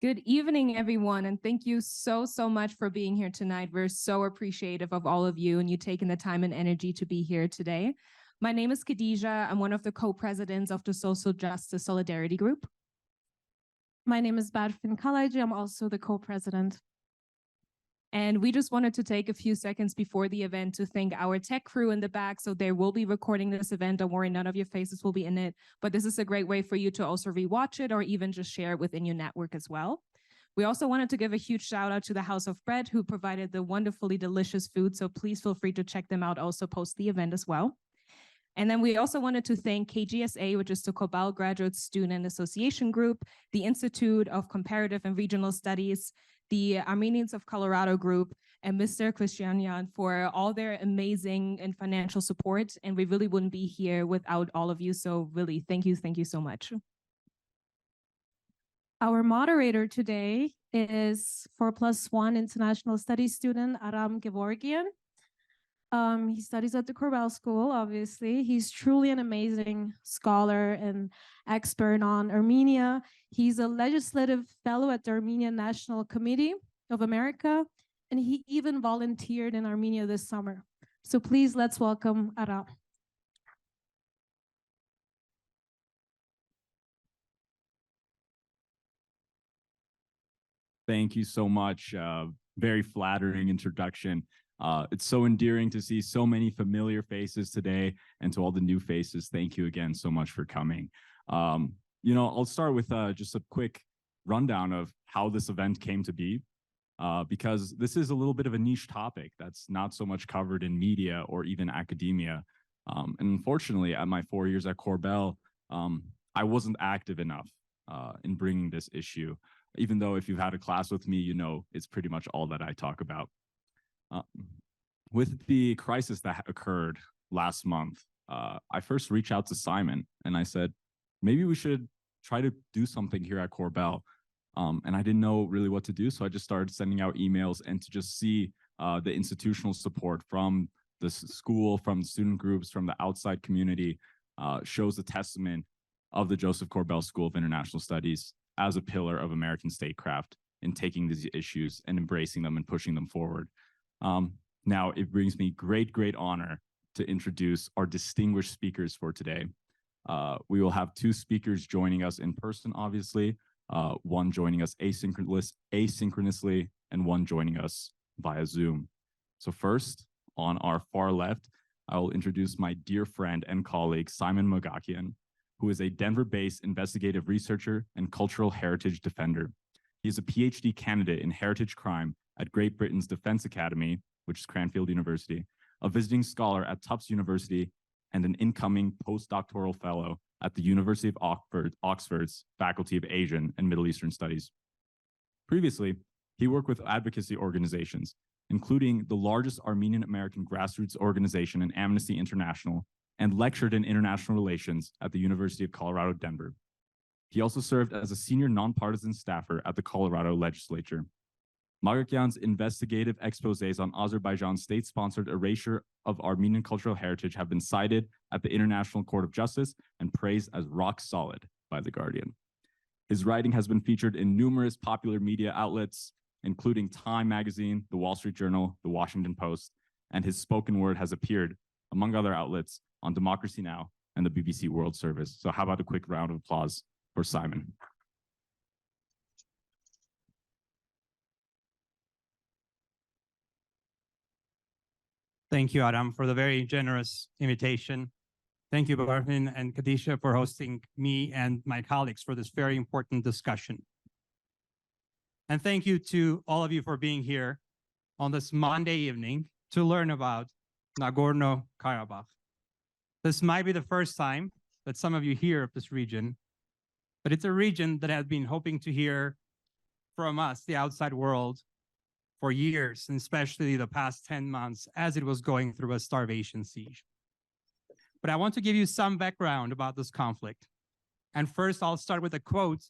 Good evening, everyone, and thank you so much for being here tonight. We're so appreciative of all of you and you taking the time and energy to be here today. My name is Khadija. I'm one of the co-presidents of the Social Justice Solidarity Group. My name is Barfin Kalaji. I'm also the co-president. And we just wanted to take a few seconds before the event to thank our tech crew in the back. So they will be recording this event. Don't worry, none of your faces will be in it. But this is a great way for you to also rewatch it or even just share it within your network as well. We also wanted to give a huge shout out to the House of Bread who provided the wonderfully delicious food. So please feel free to check them out also post the event as well. And then we also wanted to thank KGSA, which is the Cobalt Graduate Student Association Group, the Institute of Comparative and Regional Studies, the Armenians of Colorado Group, and Mr. Christianian for all their amazing and financial support. And we really wouldn't be here without all of you. So really, thank you so much. Our moderator today is 4+1 international studies student Aram Gevorgian. He studies at the Korbel School, obviously. He's truly an amazing scholar and expert on Armenia. He's a legislative fellow at the Armenian National Committee of America, and he even volunteered in Armenia this summer. So please, let's welcome Aram. Thank you so much. Very flattering introduction. It's so endearing to see so many familiar faces today, and to all the new faces, thank you again so much for coming. I'll start with just a quick rundown of how this event came to be, because this is a little bit of a niche topic that's not so much covered in media or even academia. And unfortunately, at my 4 years at Korbel, I wasn't active enough in bringing this issue, even though if you've had a class with me, you know it's pretty much all that I talk about. With the crisis that occurred last month, I first reached out to Simon and I said, maybe we should try to do something here at Korbel. And I didn't know really what to do. So I just started sending out emails, and to just see the institutional support from the school, from student groups, from the outside community, shows a testament of the Joseph Korbel School of International Studies as a pillar of American statecraft in taking these issues and embracing them and pushing them forward. Now, it brings me great honor to introduce our distinguished speakers for today. We will have two speakers joining us in person, obviously, one joining us asynchronously, and one joining us via Zoom. So first, on our far left, I will introduce my dear friend and colleague, Simon Mogakian, who is a Denver-based investigative researcher and cultural heritage defender. He is a PhD candidate in heritage crime at Great Britain's Defense Academy, which is Cranfield University, a visiting scholar at Tufts University, and an incoming postdoctoral fellow at the University of Oxford's Faculty of Asian and Middle Eastern Studies. Previously, he worked with advocacy organizations, including the largest Armenian American grassroots organization in Amnesty International, and lectured in international relations at the University of Colorado, Denver. He also served as a senior nonpartisan staffer at the Colorado legislature. Mogakian's investigative exposés on Azerbaijan's state-sponsored erasure of Armenian cultural heritage have been cited at the International Court of Justice and praised as rock solid by The Guardian. His writing has been featured in numerous popular media outlets, including Time Magazine, The Wall Street Journal, The Washington Post, and his spoken word has appeared, among other outlets, on Democracy Now! And the BBC World Service. So how about a quick round of applause for Simon? Thank you, Adam, for the very generous invitation. Thank you, Barfin and Khadija, for hosting me and my colleagues for this very important discussion. And thank you to all of you for being here on this Monday evening to learn about Nagorno-Karabakh. This might be the first time that some of you hear of this region, but it's a region that has been hoping to hear from us, the outside world, for years, and especially the past 10 months as it was going through a starvation siege. But I want to give you some background about this conflict. And first, I'll start with a quote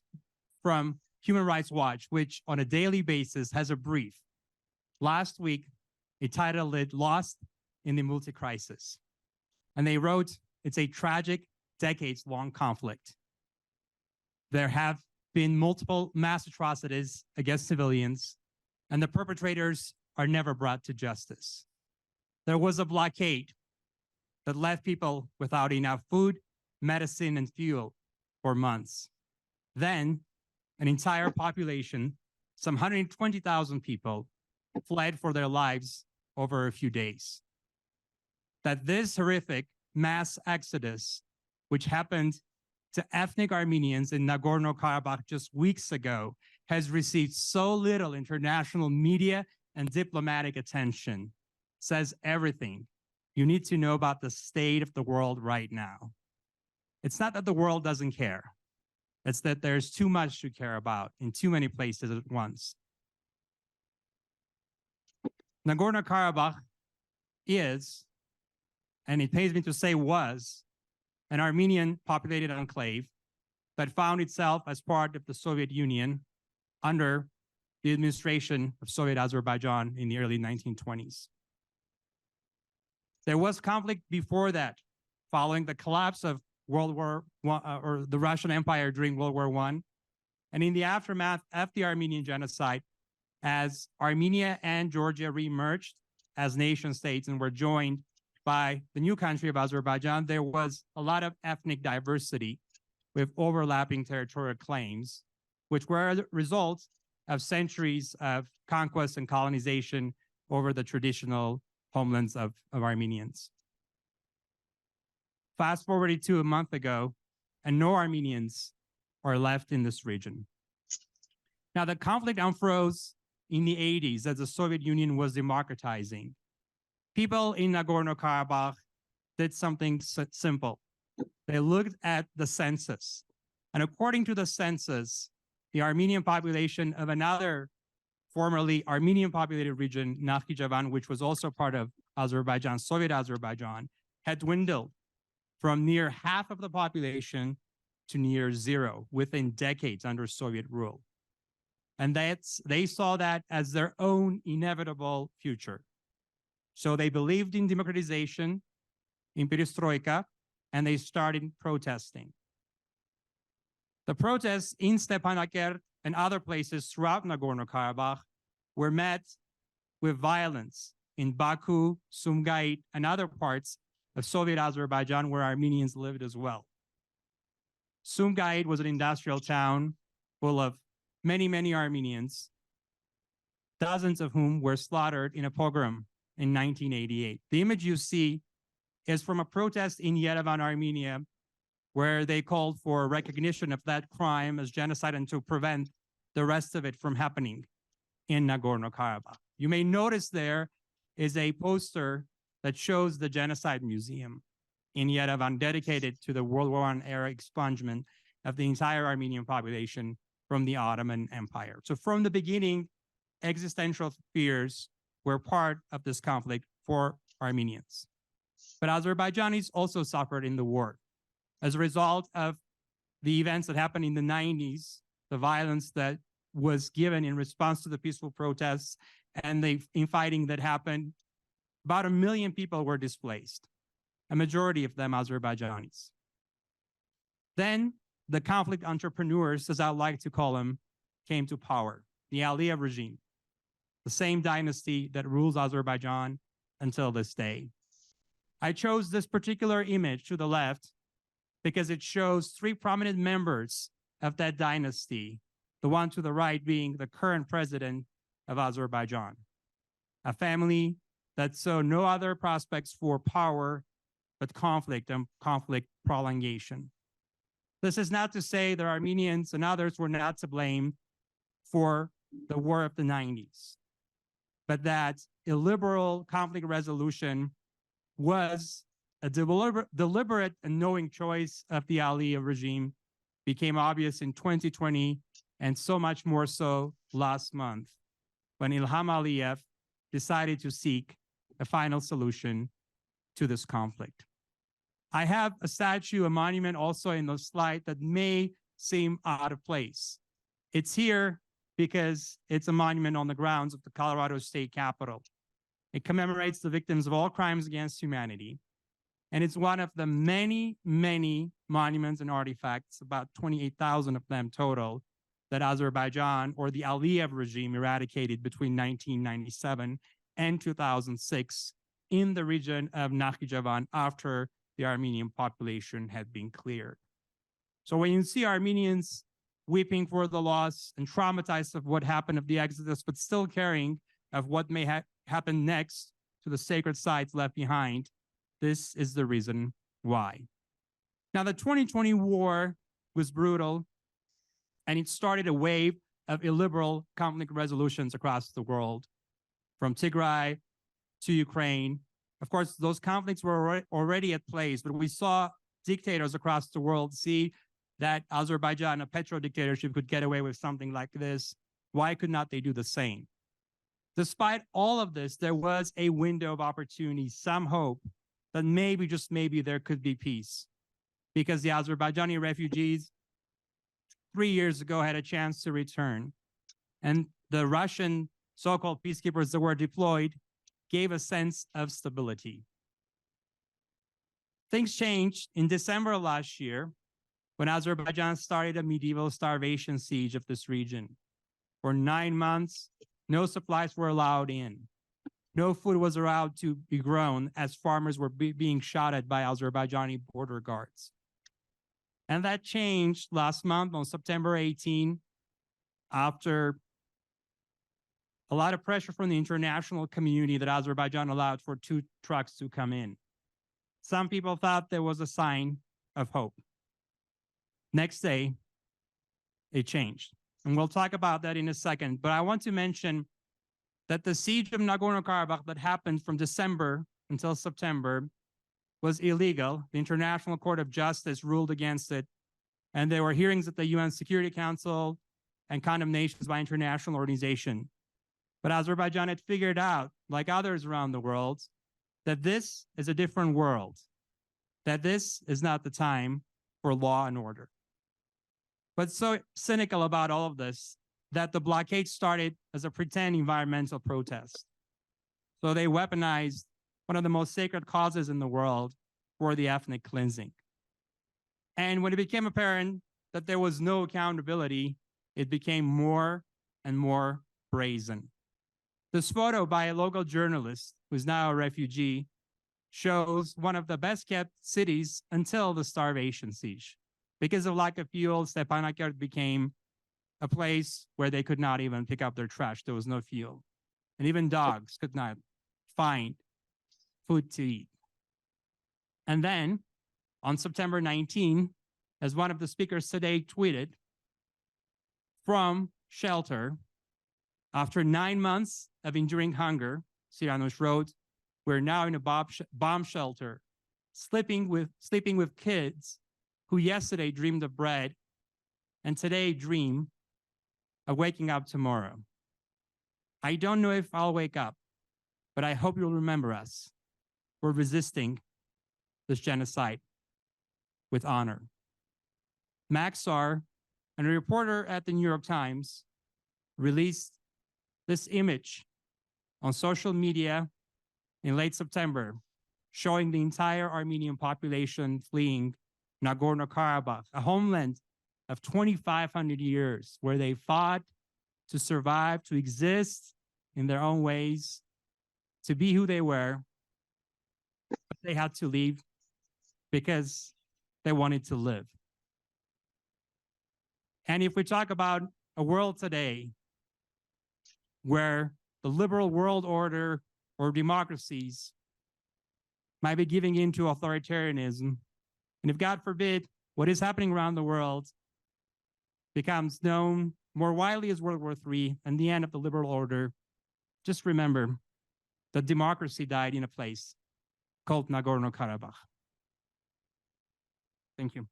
from Human Rights Watch, which on a daily basis has a brief. Last week, it titled it "Lost in the Multi-Crisis." And they wrote, it's a tragic, decades-long conflict. There have been multiple mass atrocities against civilians, and the perpetrators are never brought to justice. There was a blockade that left people without enough food, medicine, and fuel for months. Then, an entire population, some 120,000 people, fled for their lives over a few days. That this horrific mass exodus, which happened to ethnic Armenians in Nagorno-Karabakh just weeks ago, has received so little international media and diplomatic attention, says everything you need to know about the state of the world right now. It's not that the world doesn't care. It's that there's too much to care about in too many places at once. Nagorno-Karabakh is, and it pains me to say was, an Armenian populated enclave that found itself as part of the Soviet Union under the administration of Soviet Azerbaijan in the early 1920s. There was conflict before that, following the collapse of World War I, or the Russian Empire during World War I, and in the aftermath of the Armenian genocide, as Armenia and Georgia reemerged as nation states and were joined by the new country of Azerbaijan, there was a lot of ethnic diversity with overlapping territorial claims, which were a result of centuries of conquest and colonization over the traditional homelands of Armenians. Fast forwarded to a month ago, and no Armenians are left in this region. Now, the conflict unfroze in the 80s as the Soviet Union was democratizing. People in Nagorno-Karabakh did something simple. They looked at the census. And according to the census, the Armenian population of another formerly Armenian populated region, Nakhchivan, which was also part of Azerbaijan, Soviet Azerbaijan, had dwindled from near half of the population to near zero within decades under Soviet rule. And they saw that as their own inevitable future. So they believed in democratization, in perestroika, and they started protesting. The protests in Stepanakert and other places throughout Nagorno-Karabakh were met with violence in Baku, Sumgait, and other parts of Soviet Azerbaijan where Armenians lived as well. Sumgait was an industrial town full of many, many Armenians, dozens of whom were slaughtered in a pogrom in 1988. The image you see is from a protest in Yerevan, Armenia, where they called for recognition of that crime as genocide and to prevent the rest of it from happening in Nagorno-Karabakh. You may notice there is a poster that shows the Genocide Museum in Yerevan dedicated to the World War I era expungement of the entire Armenian population from the Ottoman Empire. So from the beginning, existential fears were part of this conflict for Armenians. But Azerbaijanis also suffered in the war. As a result of the events that happened in the 90s, the violence that was given in response to the peaceful protests and the infighting that happened, about 1 million people were displaced, a majority of them Azerbaijanis. Then the conflict entrepreneurs, as I like to call them, came to power, the Aliyev regime, the same dynasty that rules Azerbaijan until this day. I chose this particular image to the left because it shows 3 prominent members of that dynasty, the one to the right being the current president of Azerbaijan, a family that saw no other prospects for power but conflict and conflict prolongation. This is not to say that Armenians and others were not to blame for the war of the 90s, but that illiberal conflict resolution was a deliberate and knowing choice of the Aliyev regime, became obvious in 2020, and so much more so last month, when Ilham Aliyev decided to seek a final solution to this conflict. I have a statue, a monument also in the slide that may seem out of place. It's here because it's a monument on the grounds of the Colorado State Capitol. It commemorates the victims of all crimes against humanity. And it's one of the many, many monuments and artifacts, about 28,000 of them total, that Azerbaijan or the Aliyev regime eradicated between 1997 and 2006 in the region of Nakhchivan after the Armenian population had been cleared. So when you see Armenians weeping for the loss and traumatized of what happened of the exodus, but still caring of what may happen next to the sacred sites left behind, this is the reason why. Now, the 2020 war was brutal, and it started a wave of illiberal conflict resolutions across the world, from Tigray to Ukraine. Of course, those conflicts were already at place, but we saw dictators across the world see that Azerbaijan, a petro dictatorship, could get away with something like this. Why could not they do the same? Despite all of this, there was a window of opportunity, some hope that maybe, just maybe, there could be peace, because the Azerbaijani refugees 3 years ago had a chance to return. And the Russian so-called peacekeepers that were deployed gave a sense of stability. Things changed in December of last year when Azerbaijan started a medieval starvation siege of this region. For 9 months, no supplies were allowed in. No food was allowed to be grown as farmers were being shot at by Azerbaijani border guards. And that changed last month on September 18, after a lot of pressure from the international community that Azerbaijan allowed for 2 trucks to come in. Some people thought there was a sign of hope. Next day, it changed. And we'll talk about that in a second. But I want to mention that the siege of Nagorno-Karabakh that happened from December until September was illegal. The International Court of Justice ruled against it. And there were hearings at the UN Security Council and condemnations by international organizations. But Azerbaijan had figured out, like others around the world, that this is a different world, that this is not the time for law and order. But so cynical about all of this that the blockade started as a pretend environmental protest. So they weaponized one of the most sacred causes in the world for the ethnic cleansing. And when it became apparent that there was no accountability, it became more and more brazen. This photo by a local journalist, who's now a refugee, shows one of the best kept cities until the starvation siege. Because of lack of fuel, Stepanakert became a place where they could not even pick up their trash. There was no fuel. And even dogs could not find food to eat. And then on September 19, as one of the speakers today tweeted, from shelter, after 9 months of enduring hunger, Cyrianos wrote, we're now in a bomb shelter, sleeping with kids who yesterday dreamed of bread and today dream of waking up tomorrow. I don't know if I'll wake up, but I hope you'll remember us. We're resisting this genocide with honor. Maxar, a reporter at the New York Times, released this image on social media in late September, showing the entire Armenian population fleeing Nagorno-Karabakh, a homeland of 2,500 years where they fought to survive, to exist in their own ways, to be who they were, but they had to leave because they wanted to live. And if we talk about a world today where the liberal world order or democracies might be giving in to authoritarianism, and if God forbid what is happening around the world becomes known more widely as World War III and the end of the liberal order, just remember that democracy died in a place called Nagorno-Karabakh. Thank you.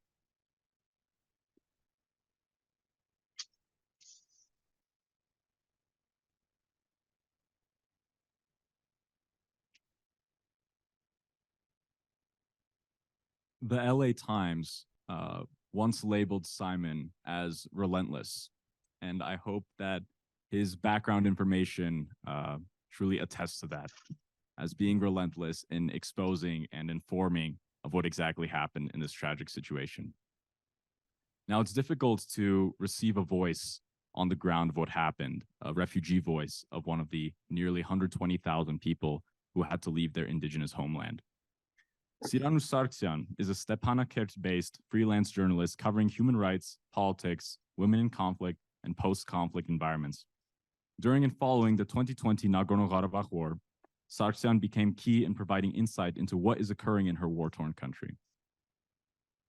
The LA Times once labeled Simon as relentless, and I hope that his background information truly attests to that, as being relentless in exposing and informing of what exactly happened in this tragic situation. Now, it's difficult to receive a voice on the ground of what happened, a refugee voice of one of the nearly 120,000 people who had to leave their indigenous homeland. Siranush Sargsyan is a Stepanakert-based freelance journalist covering human rights, politics, women in conflict, and post-conflict environments. During and following the 2020 Nagorno-Karabakh war, Sargsyan became key in providing insight into what is occurring in her war-torn country.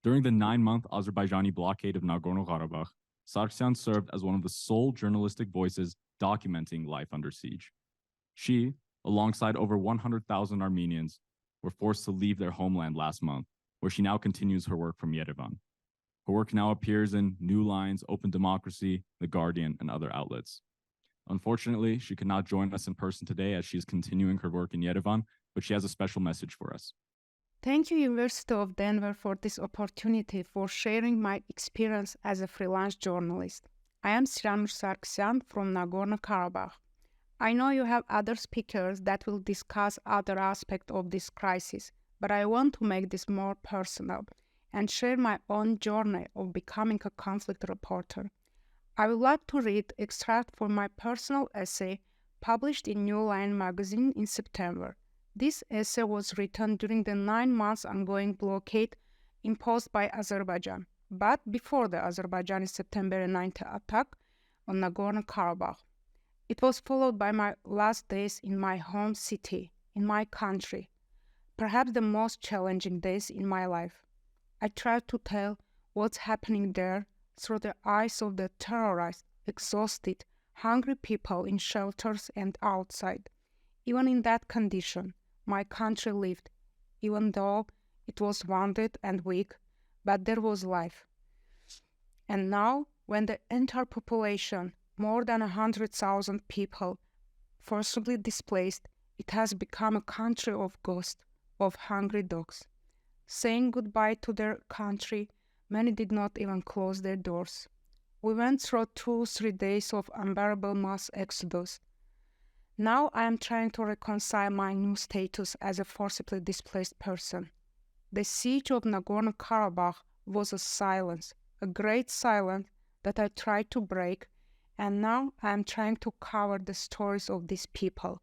During the 9-month Azerbaijani blockade of Nagorno-Karabakh, Sargsyan served as one of the sole journalistic voices documenting life under siege. She, alongside over 100,000 Armenians, were forced to leave their homeland last month, where she now continues her work from Yerevan. Her work now appears in New Lines, Open Democracy, The Guardian, and other outlets. Unfortunately, she could not join us in person today as she is continuing her work in Yerevan, but she has a special message for us. Thank you, University of Denver, for this opportunity for sharing my experience as a freelance journalist. I am Siranush Sargsyan from Nagorno-Karabakh. I know you have other speakers that will discuss other aspects of this crisis, but I want to make this more personal and share my own journey of becoming a conflict reporter. I would like to read extract from my personal essay published in New Line magazine in September. This essay was written during the 9 months ongoing blockade imposed by Azerbaijan, but before the Azerbaijani September 9th attack on Nagorno-Karabakh. It was followed by my last days in my home city, in my country, perhaps the most challenging days in my life. I tried to tell what's happening there through the eyes of the terrorized, exhausted, hungry people in shelters and outside. Even in that condition, my country lived, even though it was wounded and weak, but there was life. And now, when the entire population, more than 100,000 people, forcibly displaced, it has become a country of ghosts, of hungry dogs. Saying goodbye to their country, many did not even close their doors. We went through 2-3 days of unbearable mass exodus. Now I am trying to reconcile my new status as a forcibly displaced person. The siege of Nagorno-Karabakh was a silence, a great silence that I tried to break, and now I am trying to cover the stories of these people,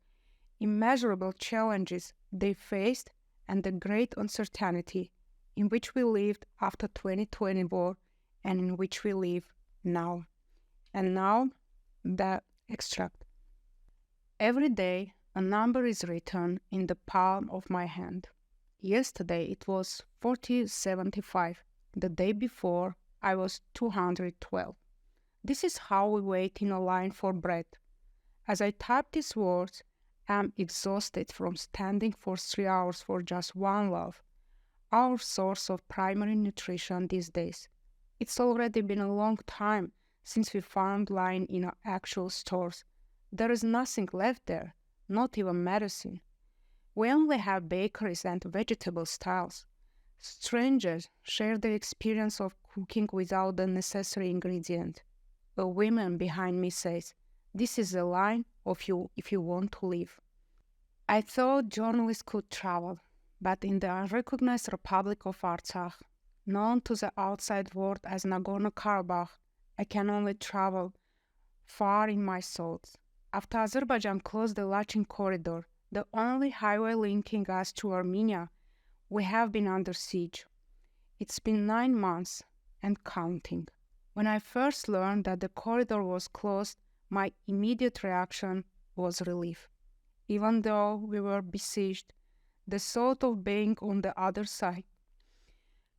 immeasurable challenges they faced, and the great uncertainty in which we lived after 2020 war and in which we live now. And now, the extract. Every day, a number is written in the palm of my hand. Yesterday, it was 4075. The day before, I was 212. This is how we wait in a line for bread. As I type these words, I am exhausted from standing for 3 hours for just one loaf, our source of primary nutrition these days. It's already been a long time since we found line in actual stores. There is nothing left there, not even medicine. We only have bakeries and vegetable stalls. Strangers share their experience of cooking without the necessary ingredient. A woman behind me says, "This is the line of you if you want to live." I thought journalists could travel, but in the unrecognized Republic of Artsakh, known to the outside world as Nagorno-Karabakh, I can only travel far in my thoughts. After Azerbaijan closed the Lachin corridor, the only highway linking us to Armenia, we have been under siege. It's been 9 months and counting. When I first learned that the corridor was closed, my immediate reaction was relief. Even though we were besieged, the thought of being on the other side,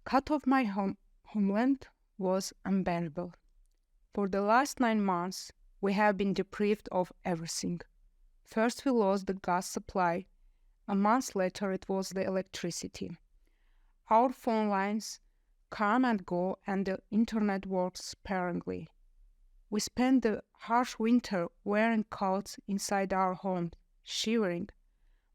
cut off my homeland, was unbearable. For the last 9 months, we have been deprived of everything. First, we lost the gas supply. A month later, it was the electricity. Our phone lines come and go, and the internet works sparingly. We spent the harsh winter wearing coats inside our homes, shivering.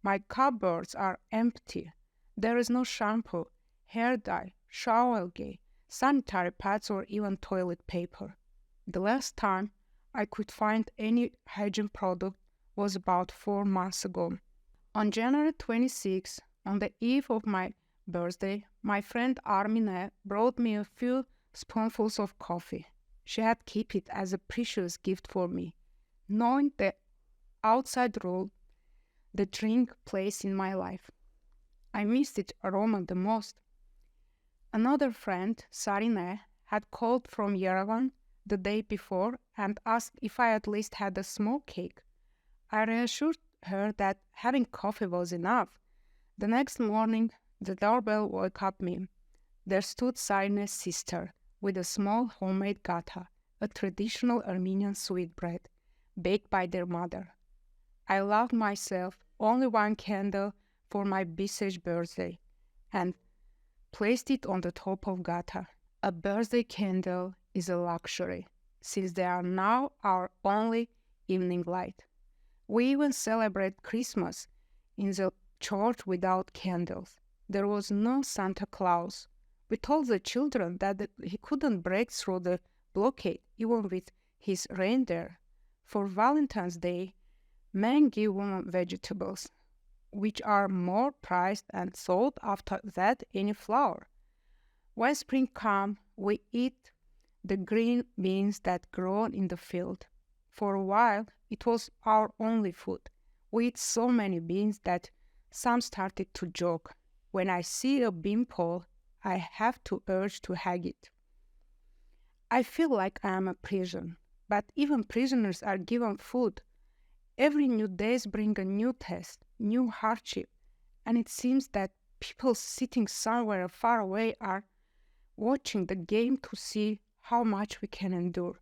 My cupboards are empty. There is no shampoo, hair dye, shower gel, sanitary pads, or even toilet paper. The last time I could find any hygiene product was about 4 months ago. On January 26, on the eve of my birthday, my friend Armine brought me a few spoonfuls of coffee. She had kept it as a precious gift for me, knowing the outside role the drink plays in my life. I missed its aroma the most. Another friend, Sarine, had called from Yerevan the day before and asked if I at least had a small cake. I reassured her that having coffee was enough. The next morning, the doorbell woke up me. There stood Sarine's sister with a small homemade gata, a traditional Armenian sweetbread, baked by their mother. I loved myself only one candle for my besieged birthday and placed it on the top of gata. A birthday candle is a luxury, since they are now our only evening light. We even celebrate Christmas in the church without candles. There was no Santa Claus. We told the children that he couldn't break through the blockade even with his reindeer. For Valentine's Day, men give women vegetables, which are more prized and sought after than any flower. When spring comes, we eat the green beans that grow in the field. For a while, it was our only food. We eat so many beans that some started to joke. When I see a beanpole, I have to urge to hug it. I feel like I am a prison, but even prisoners are given food. Every new day brings a new test, new hardship, and it seems that people sitting somewhere far away are watching the game to see how much we can endure.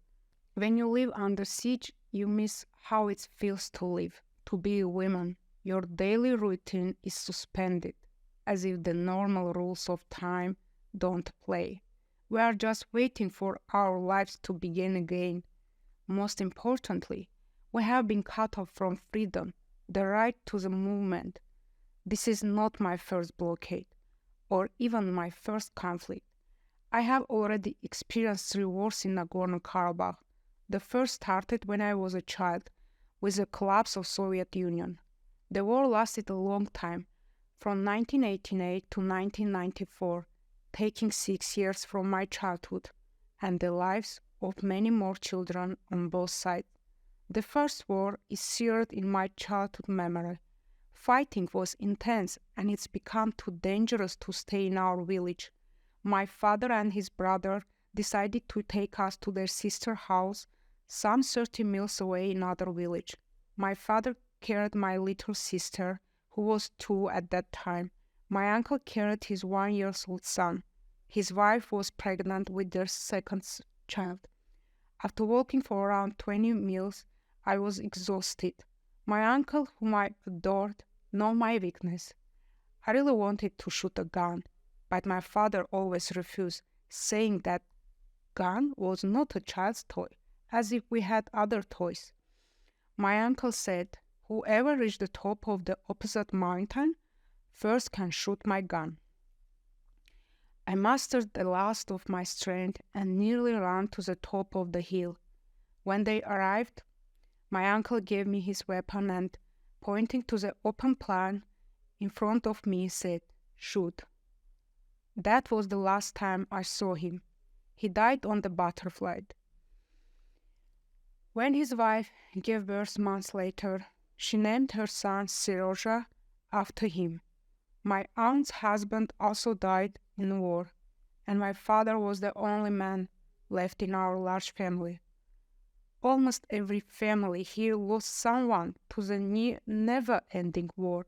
When you live under siege, you miss how it feels to live, to be a woman. Your daily routine is suspended, as if the normal rules of time don't play. We are just waiting for our lives to begin again. Most importantly, we have been cut off from freedom, the right to the movement. This is not my first blockade, or even my first conflict. I have already experienced 3 wars in Nagorno-Karabakh. The first started when I was a child, with the collapse of Soviet Union. The war lasted a long time, from 1988 to 1994, taking 6 years from my childhood, and the lives of many more children on both sides. The first war is seared in my childhood memory. Fighting was intense, and it's become too dangerous to stay in our village. My father and his brother decided to take us to their sister house, some 30 miles away in another village. My father carried my little sister, who was 2 at that time. My uncle carried his 1-year-old son. His wife was pregnant with their second child. After walking for around 20 miles, I was exhausted. My uncle, whom I adored, knew my weakness. I really wanted to shoot a gun, but my father always refused, saying that gun was not a child's toy, as if we had other toys. My uncle said, "Whoever reached the top of the opposite mountain first can shoot my gun." I mustered the last of my strength and nearly ran to the top of the hill. When they arrived, my uncle gave me his weapon and, pointing to the open plain in front of me, said, "Shoot." That was the last time I saw him. He died on the battlefield. When his wife gave birth months later, she named her son Seroja after him. My aunt's husband also died in war, and my father was the only man left in our large family. Almost every family here lost someone to the never-ending war.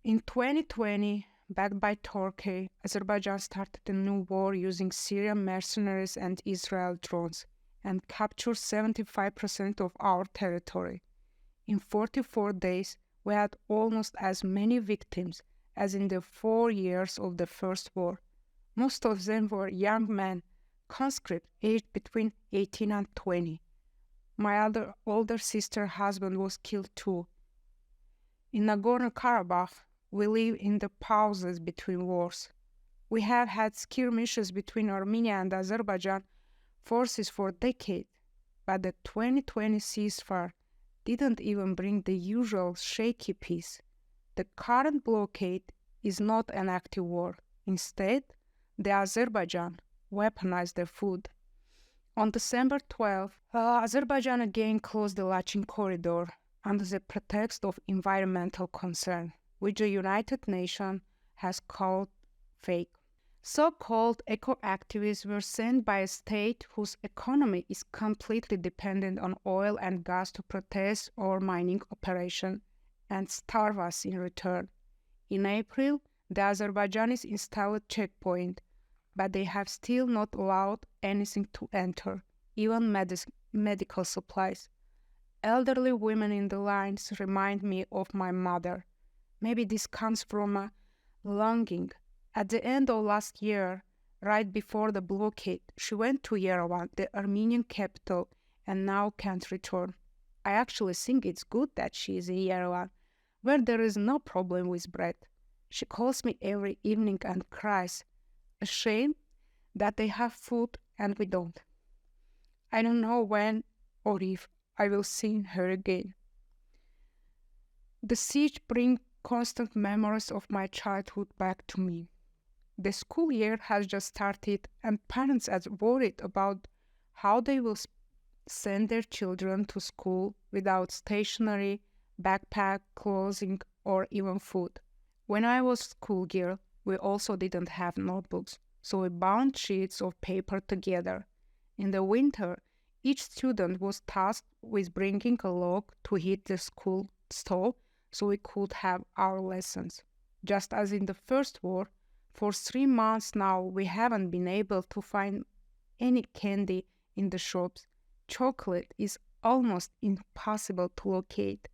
In 2020, backed by Turkey, Azerbaijan started a new war using Syrian mercenaries and Israel drones and captured 75% of our territory. In 44 days, we had almost as many victims as in the 4 years of the First War. Most of them were young men, conscripts aged between 18 and 20. My older sister's husband was killed too. In Nagorno-Karabakh, we live in the pauses between wars. We have had skirmishes between Armenia and Azerbaijan forces for decades, but the 2020 ceasefire didn't even bring the usual shaky peace. The current blockade is not an active war. Instead, the Azerbaijan, weaponize their food. On December 12, Azerbaijan again closed the Lachin corridor under the pretext of environmental concern, which the United Nations has called fake. So-called eco-activists were sent by a state whose economy is completely dependent on oil and gas to protest our mining operation and starve us in return. In April, the Azerbaijanis installed a checkpoint, but they have still not allowed anything to enter, even medical supplies. Elderly women in the lines remind me of my mother. Maybe this comes from a longing. At the end of last year, right before the blockade, she went to Yerevan, the Armenian capital, and now can't return. I actually think it's good that she is in Yerevan, where there is no problem with bread. She calls me every evening and cries, ashamed that they have food and we don't. I don't know when or if I will see her again. The siege brings constant memories of my childhood back to me. The school year has just started and parents are worried about how they will send their children to school without stationery, backpack, clothing, or even food. When I was schoolgirl, we also didn't have notebooks, so we bound sheets of paper together. In the winter, each student was tasked with bringing a log to heat the school stove so we could have our lessons. Just as in the First War, for 3 months now we haven't been able to find any candy in the shops. Chocolate is almost impossible to locate.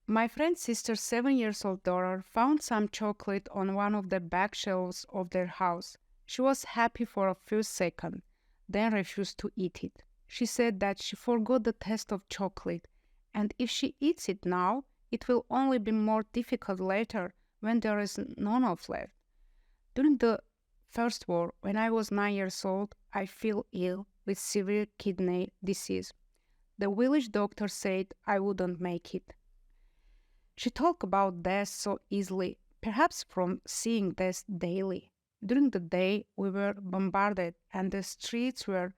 My friend's sister's 7-year-old daughter found some chocolate on one of the back shelves of their house. She was happy for a few seconds, then refused to eat it. She said that she forgot the taste of chocolate, and if she eats it now, it will only be more difficult later when there is none of left. During the First War, when I was 9 years old, I fell ill with severe kidney disease. The village doctor said I wouldn't make it. She talked about death so easily, perhaps from seeing death daily. During the day, we were bombarded and the streets were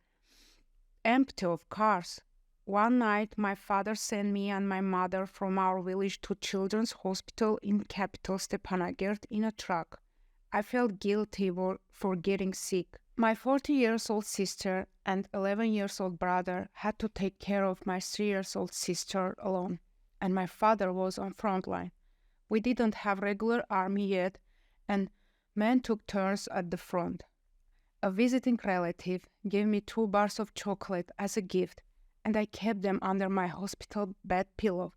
empty of cars. One night, my father sent me and my mother from our village to children's hospital in capital Stepanakert in a truck. I felt guilty for getting sick. My 40-year-old sister and 11-year-old brother had to take care of my 3-year-old sister alone, and my father was on front line. We didn't have regular army yet, and men took turns at the front. A visiting relative gave me 2 bars of chocolate as a gift, and I kept them under my hospital bed pillow.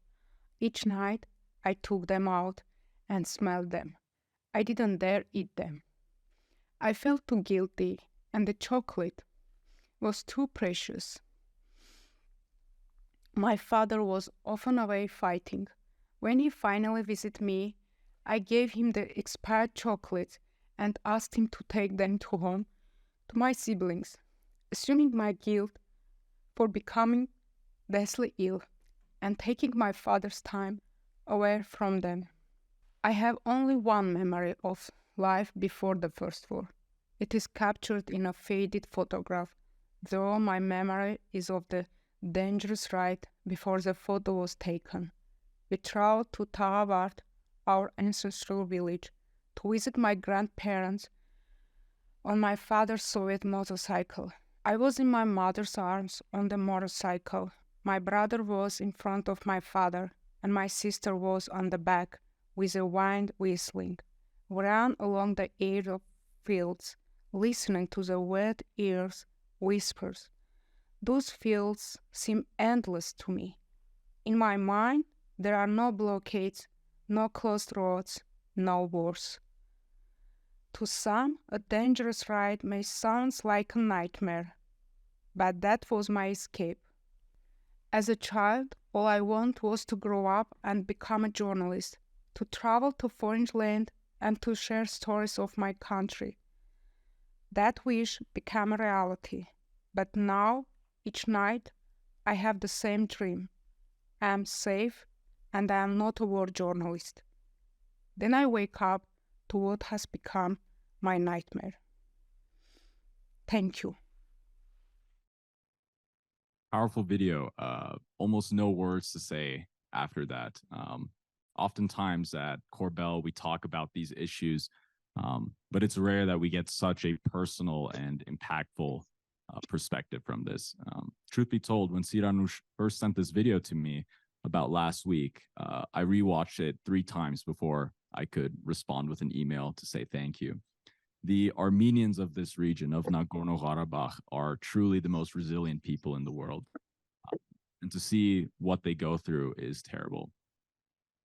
Each night, I took them out and smelled them. I didn't dare eat them. I felt too guilty, and the chocolate was too precious. My father was often away fighting. When he finally visited me, I gave him the expired chocolates and asked him to take them to home to my siblings, assuming my guilt for becoming deathly ill and taking my father's time away from them. I have only one memory of life before the First War. It is captured in a faded photograph, though my memory is of the dangerous ride before the photo was taken. We traveled to Karabakh, our ancestral village, to visit my grandparents on my father's Soviet motorcycle. I was in my mother's arms on the motorcycle. My brother was in front of my father, and my sister was on the back, with the wind whistling. We ran along the edge of fields, listening to the wet ears' whispers. Those fields seem endless to me. In my mind, there are no blockades, no closed roads, no wars. To some, a dangerous ride may sound like a nightmare, but that was my escape. As a child, all I wanted was to grow up and become a journalist, to travel to foreign land and to share stories of my country. That wish became a reality, but now, each night, I have the same dream. I am safe and I am not a war journalist. Then I wake up to what has become my nightmare. Thank you. Powerful video. Almost no words to say after that. Oftentimes at Corbell, we talk about these issues, but it's rare that we get such a personal and impactful perspective from this. Truth be told, when Siranush first sent this video to me about last week, I rewatched it 3 times before I could respond with an email to say thank you. The Armenians of this region of Nagorno-Karabakh are truly the most resilient people in the world. And to see what they go through is terrible.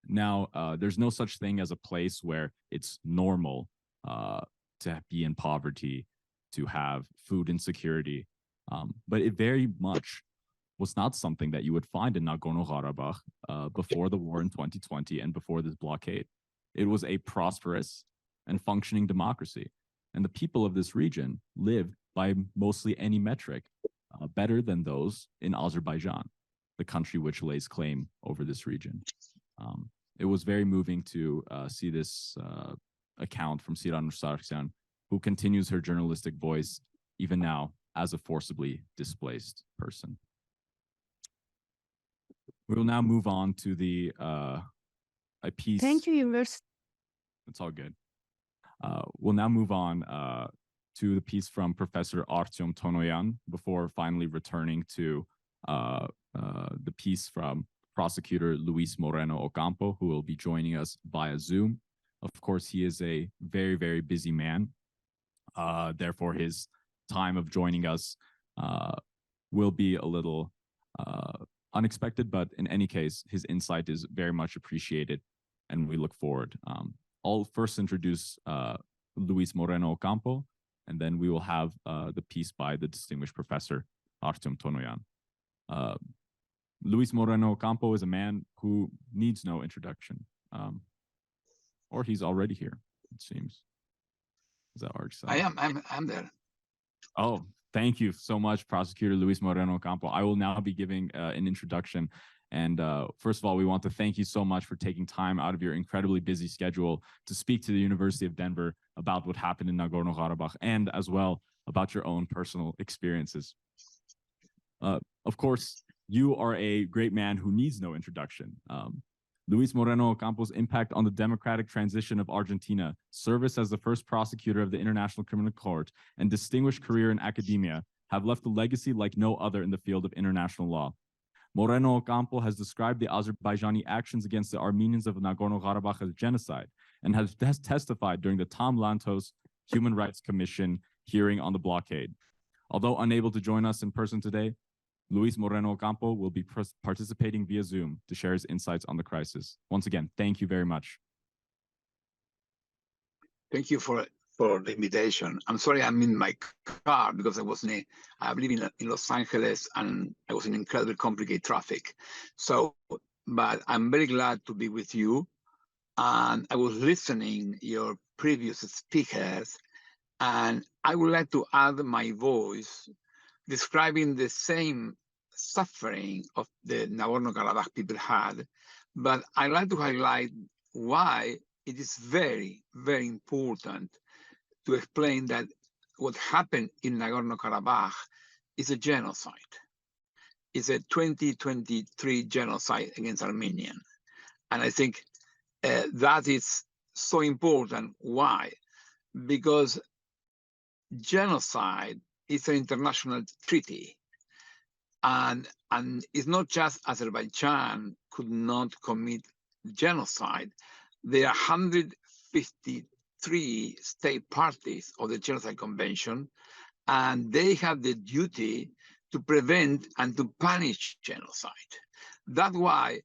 Now, there's no such thing as a place where it's normal to be in poverty, to have food insecurity. But it very much was not something that you would find in Nagorno-Karabakh before the war in 2020 and before this blockade. It was a prosperous and functioning democracy. And the people of this region live by mostly any metric better than those in Azerbaijan, the country which lays claim over this region. It was very moving to see this account from Siranush Sargsyan, who continues her journalistic voice even now as a forcibly displaced person. We will now move on to the a piece. Thank you, University. It's all good. We'll now move on to the piece from Professor Artyom Tonoyan before finally returning to the piece from prosecutor Luis Moreno Ocampo, who will be joining us via Zoom. Of course, he is a very, very busy man. Therefore, his time of joining us will be a little unexpected, but in any case, his insight is very much appreciated, and we look forward. I'll first introduce Luis Moreno Ocampo, and then we will have the piece by the distinguished professor Artyom Tonoyan. Luis Moreno Ocampo is a man who needs no introduction, or he's already here, it seems. Is that Arch? I'm there. Oh, thank you so much, Prosecutor Luis Moreno Ocampo. I will now be giving an introduction. And first of all, we want to thank you so much for taking time out of your incredibly busy schedule to speak to the University of Denver about what happened in Nagorno-Karabakh and as well about your own personal experiences. Of course, you are a great man who needs no introduction. Luis Moreno Ocampo's impact on the democratic transition of Argentina, service as the first prosecutor of the International Criminal Court, and distinguished career in academia have left a legacy like no other in the field of international law. Moreno Ocampo has described the Azerbaijani actions against the Armenians of Nagorno-Karabakh as genocide and has testified during the Tom Lantos Human Rights Commission hearing on the blockade. Although unable to join us in person today, Luis Moreno Ocampo will be participating via Zoom to share his insights on the crisis. Once again, thank you very much. Thank you for the invitation. I'm sorry I'm in my car because I live in Los Angeles and I was in incredibly complicated traffic. So, but I'm very glad to be with you. And I was listening your previous speakers, and I would like to add my voice describing the same suffering of the Nagorno-Karabakh people had, but I'd like to highlight why it is very, very important to explain that what happened in Nagorno-Karabakh is a genocide. It's a 2023 genocide against Armenians. And I think that is so important. Why? Because genocide is an international treaty. And it's not just Azerbaijan could not commit genocide. There are 153 state parties of the Genocide Convention, and they have the duty to prevent and to punish genocide. That's why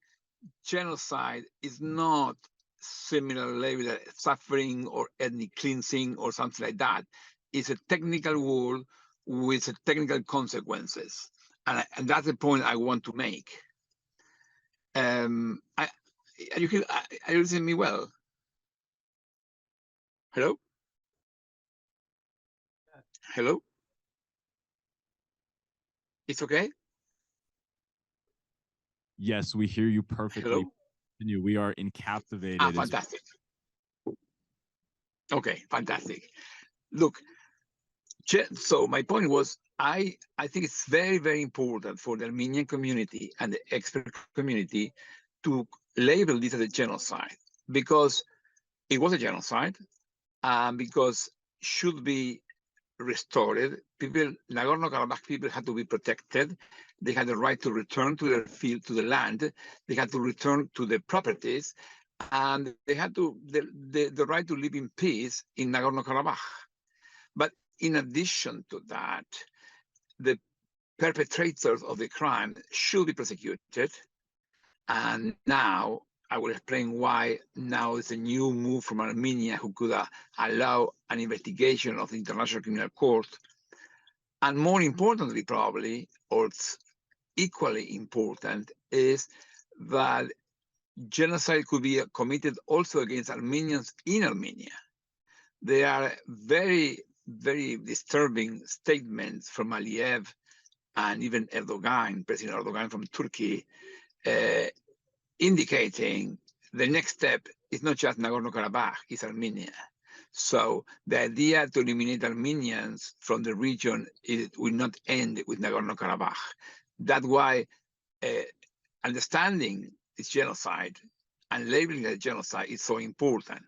genocide is not similarly with suffering or ethnic cleansing or something like that. It's a technical word with technical consequences. And that's the point I want to make. Are you listening me well? Hello? Hello? It's okay? Yes, we hear you perfectly. Hello? We are encaptivated. Fantastic. Okay, fantastic. Look, So my point was, I think it's very, very important for the Armenian community and the expert community to label this as a genocide, because it was a genocide, because should be restored. People, Nagorno-Karabakh people had to be protected. They had the right to return to their field, to the land. They had to return to their properties, and they had to the right to live in peace in Nagorno-Karabakh. But in addition to that, the perpetrators of the crime should be prosecuted. And now I will explain why now it's a new move from Armenia who could allow an investigation of the International Criminal Court. And more importantly, probably, or it's equally important, is that genocide could be committed also against Armenians in Armenia. There are very, very disturbing statements from Aliyev and even Erdogan, President Erdogan from Turkey, indicating the next step is not just Nagorno-Karabakh, it's Armenia. So the idea to eliminate Armenians from the region will not end with Nagorno-Karabakh. That's why understanding this genocide and labeling it a genocide is so important.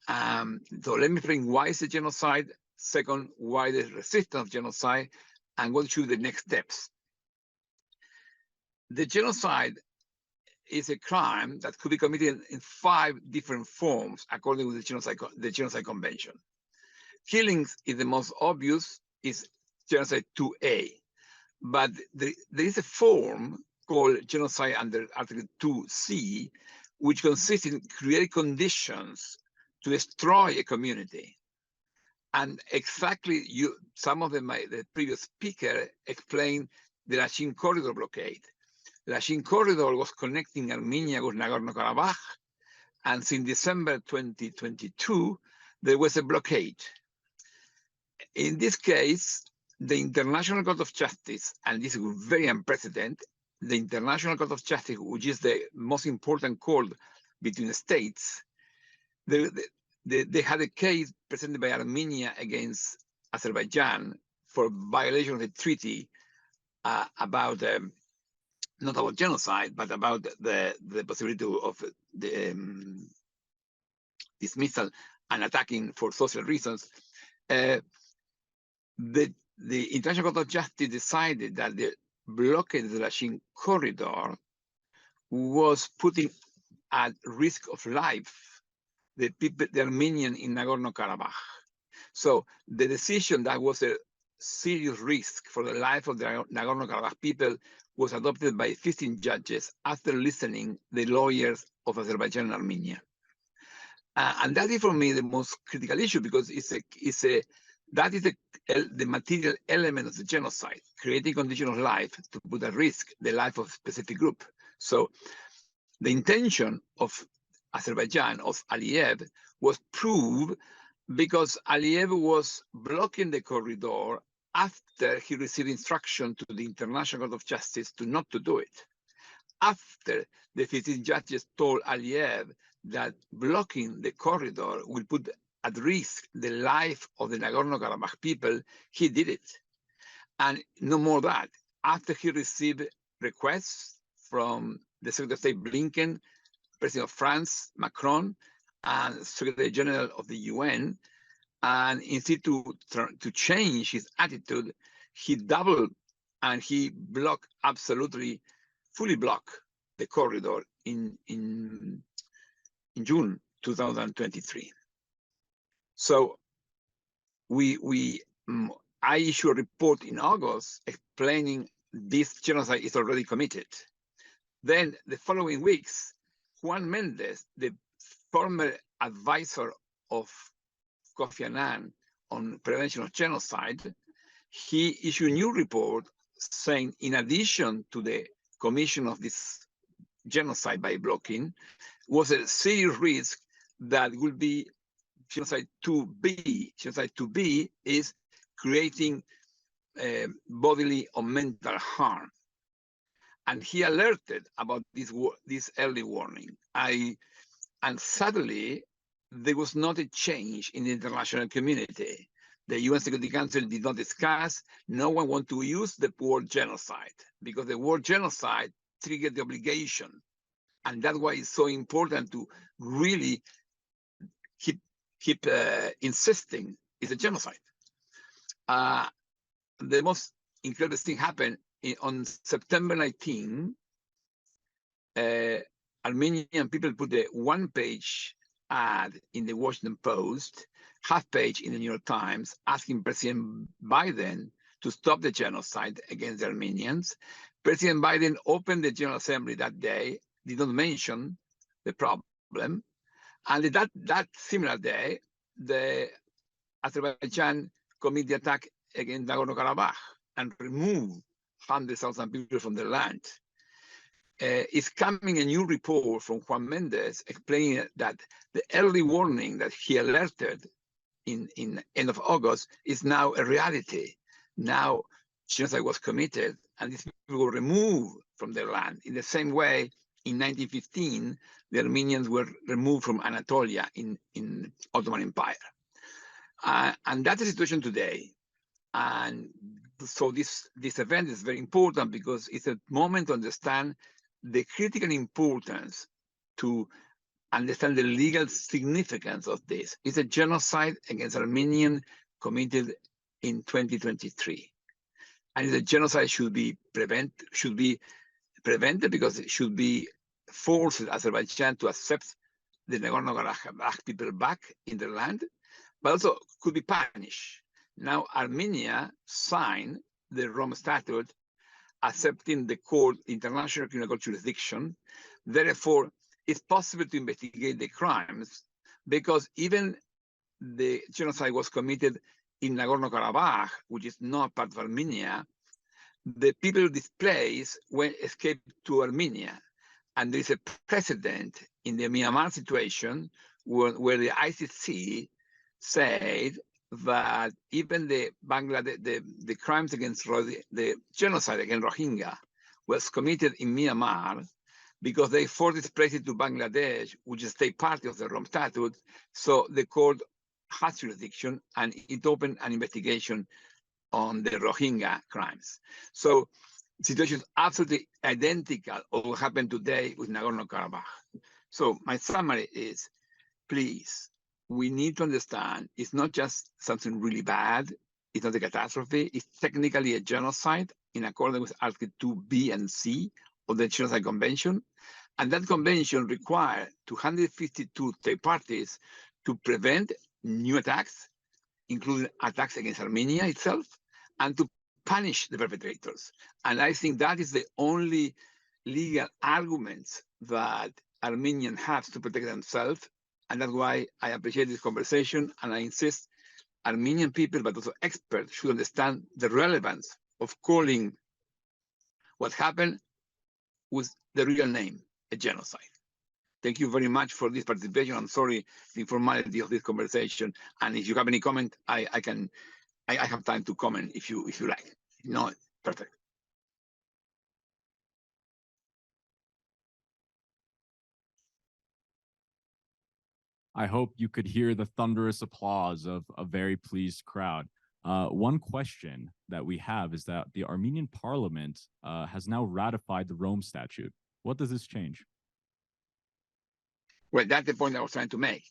So let me bring why is a genocide, second, why the resistance of genocide, and what should be the next steps. The genocide is a crime that could be committed in 5 different forms according to the Genocide Convention. Killings is the most obvious, is genocide 2A, but there is a form called genocide under Article 2C, which consists in creating conditions to destroy a community. And exactly, some of them, the previous speaker explained the Lachin corridor blockade. The Lachin corridor was connecting Armenia with Nagorno-Karabakh, and since December 2022, there was a blockade. In this case, the International Court of Justice, and this is very unprecedented, the International Court of Justice, which is the most important court between the states, they had a case presented by Armenia against Azerbaijan for violation of the treaty about not about genocide, but about the possibility of the dismissal and attacking for social reasons. The International Court of Justice decided that the blockade of the Lachin corridor was putting at risk of life the people, the Armenian in Nagorno-Karabakh. So the decision that was a serious risk for the life of the Nagorno-Karabakh people was adopted by 15 judges after listening the lawyers of Azerbaijan and Armenia. And that is for me the most critical issue, because that is the material element of the genocide, creating conditions of life to put at risk the life of a specific group. So the intention of Azerbaijan, of Aliyev, was proved because Aliyev was blocking the corridor after he received instruction to the International Court of Justice to not to do it. After the 15 judges told Aliyev that blocking the corridor will put at risk the life of the Nagorno-Karabakh people, he did it. And no more that. After he received requests from the Secretary of State Blinken, President of France, Macron, and Secretary General of the UN, and instead to change his attitude, he doubled and he blocked, absolutely, fully blocked the corridor in June 2023. So I issued a report in August explaining this genocide is already committed. Then the following weeks, Juan Mendez, the former advisor of Kofi Annan on prevention of genocide, he issued a new report saying, in addition to the commission of this genocide by blocking, was a serious risk that will be genocide 2B. Genocide 2B is creating bodily or mental harm. And he alerted about this early warning. And suddenly, there was not a change in the international community. The UN Security Council did not discuss. No one want to use the word genocide because the word genocide triggered the obligation. And that's why it's so important to really keep insisting it's a genocide. The most incredible thing happened on September 19. Armenian people put a one-page ad in the Washington Post, half-page in the New York Times, asking President Biden to stop the genocide against the Armenians. President Biden opened the General Assembly that day, did not mention the problem. And that similar day, the Azerbaijan committed the attack against Nagorno-Karabakh and removed 100,000 people from their land. Is coming a new report from Juan Mendez explaining that the early warning that he alerted in end of August is now a reality. Now genocide was committed and these people were removed from their land. In the same way, in 1915, the Armenians were removed from Anatolia in Ottoman Empire. And that's the situation today. And so this event is very important because it's a moment to understand the critical importance to understand the legal significance of this. It's a genocide against Armenians committed in 2023. And the genocide should be prevented because it should be forced Azerbaijan to accept the Nagorno-Karabakh people back in their land, but also could be punished. Now, Armenia signed the Rome Statute accepting the court, international criminal court jurisdiction. Therefore, it's possible to investigate the crimes because even the genocide was committed in Nagorno-Karabakh, which is not part of Armenia. The people displaced escaped to Armenia. And there is a precedent in the Myanmar situation where the ICC said that even the crimes against the genocide against Rohingya was committed in Myanmar because they forced displaced to Bangladesh, which is a state party of the Rome Statute. So the court has jurisdiction and it opened an investigation on the Rohingya crimes. So the situation is absolutely identical of what happened today with Nagorno-Karabakh. So my summary is, please, we need to understand it's not just something really bad, it's not a catastrophe, it's technically a genocide in accordance with Article 2B and C of the Genocide Convention. And that convention required 252 state parties to prevent new attacks, including attacks against Armenia itself, and to punish the perpetrators. And I think that is the only legal arguments that Armenians have to protect themselves. And that's why I appreciate this conversation. And I insist Armenian people, but also experts, should understand the relevance of calling what happened with the real name, a genocide. Thank you very much for this participation. I'm sorry the informality of this conversation. And if you have any comment, I have time to comment if you like. No, perfect. I hope you could hear the thunderous applause of a very pleased crowd. One question that we have is that the Armenian parliament has now ratified the Rome Statute. What does this change? Well, that's the point I was trying to make,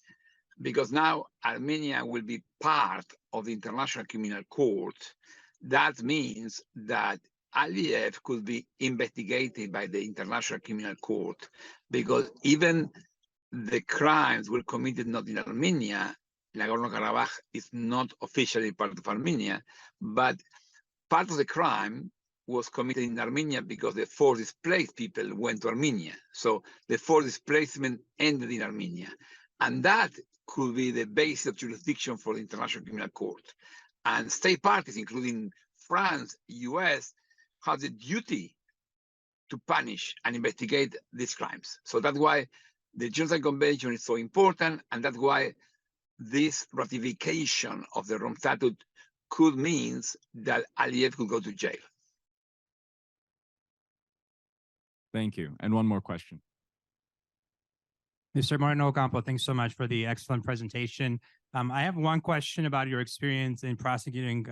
because now Armenia will be part of the International Criminal Court. That means that Aliyev could be investigated by the International Criminal Court, because even the crimes were committed not in Armenia. Nagorno-Karabakh is not officially part of Armenia, but part of the crime was committed in Armenia because the forced displaced people went to Armenia. So the forced displacement ended in Armenia. And that could be the basis of jurisdiction for the International Criminal Court. And state parties, including France, US, have the duty to punish and investigate these crimes. So that's why the Genocide Convention is so important, and that's why this ratification of the Rome Statute could mean that Aliyev could go to jail. Thank you. And one more question. Mr. Moreno Ocampo, thanks so much for the excellent presentation. I have one question about your experience in prosecuting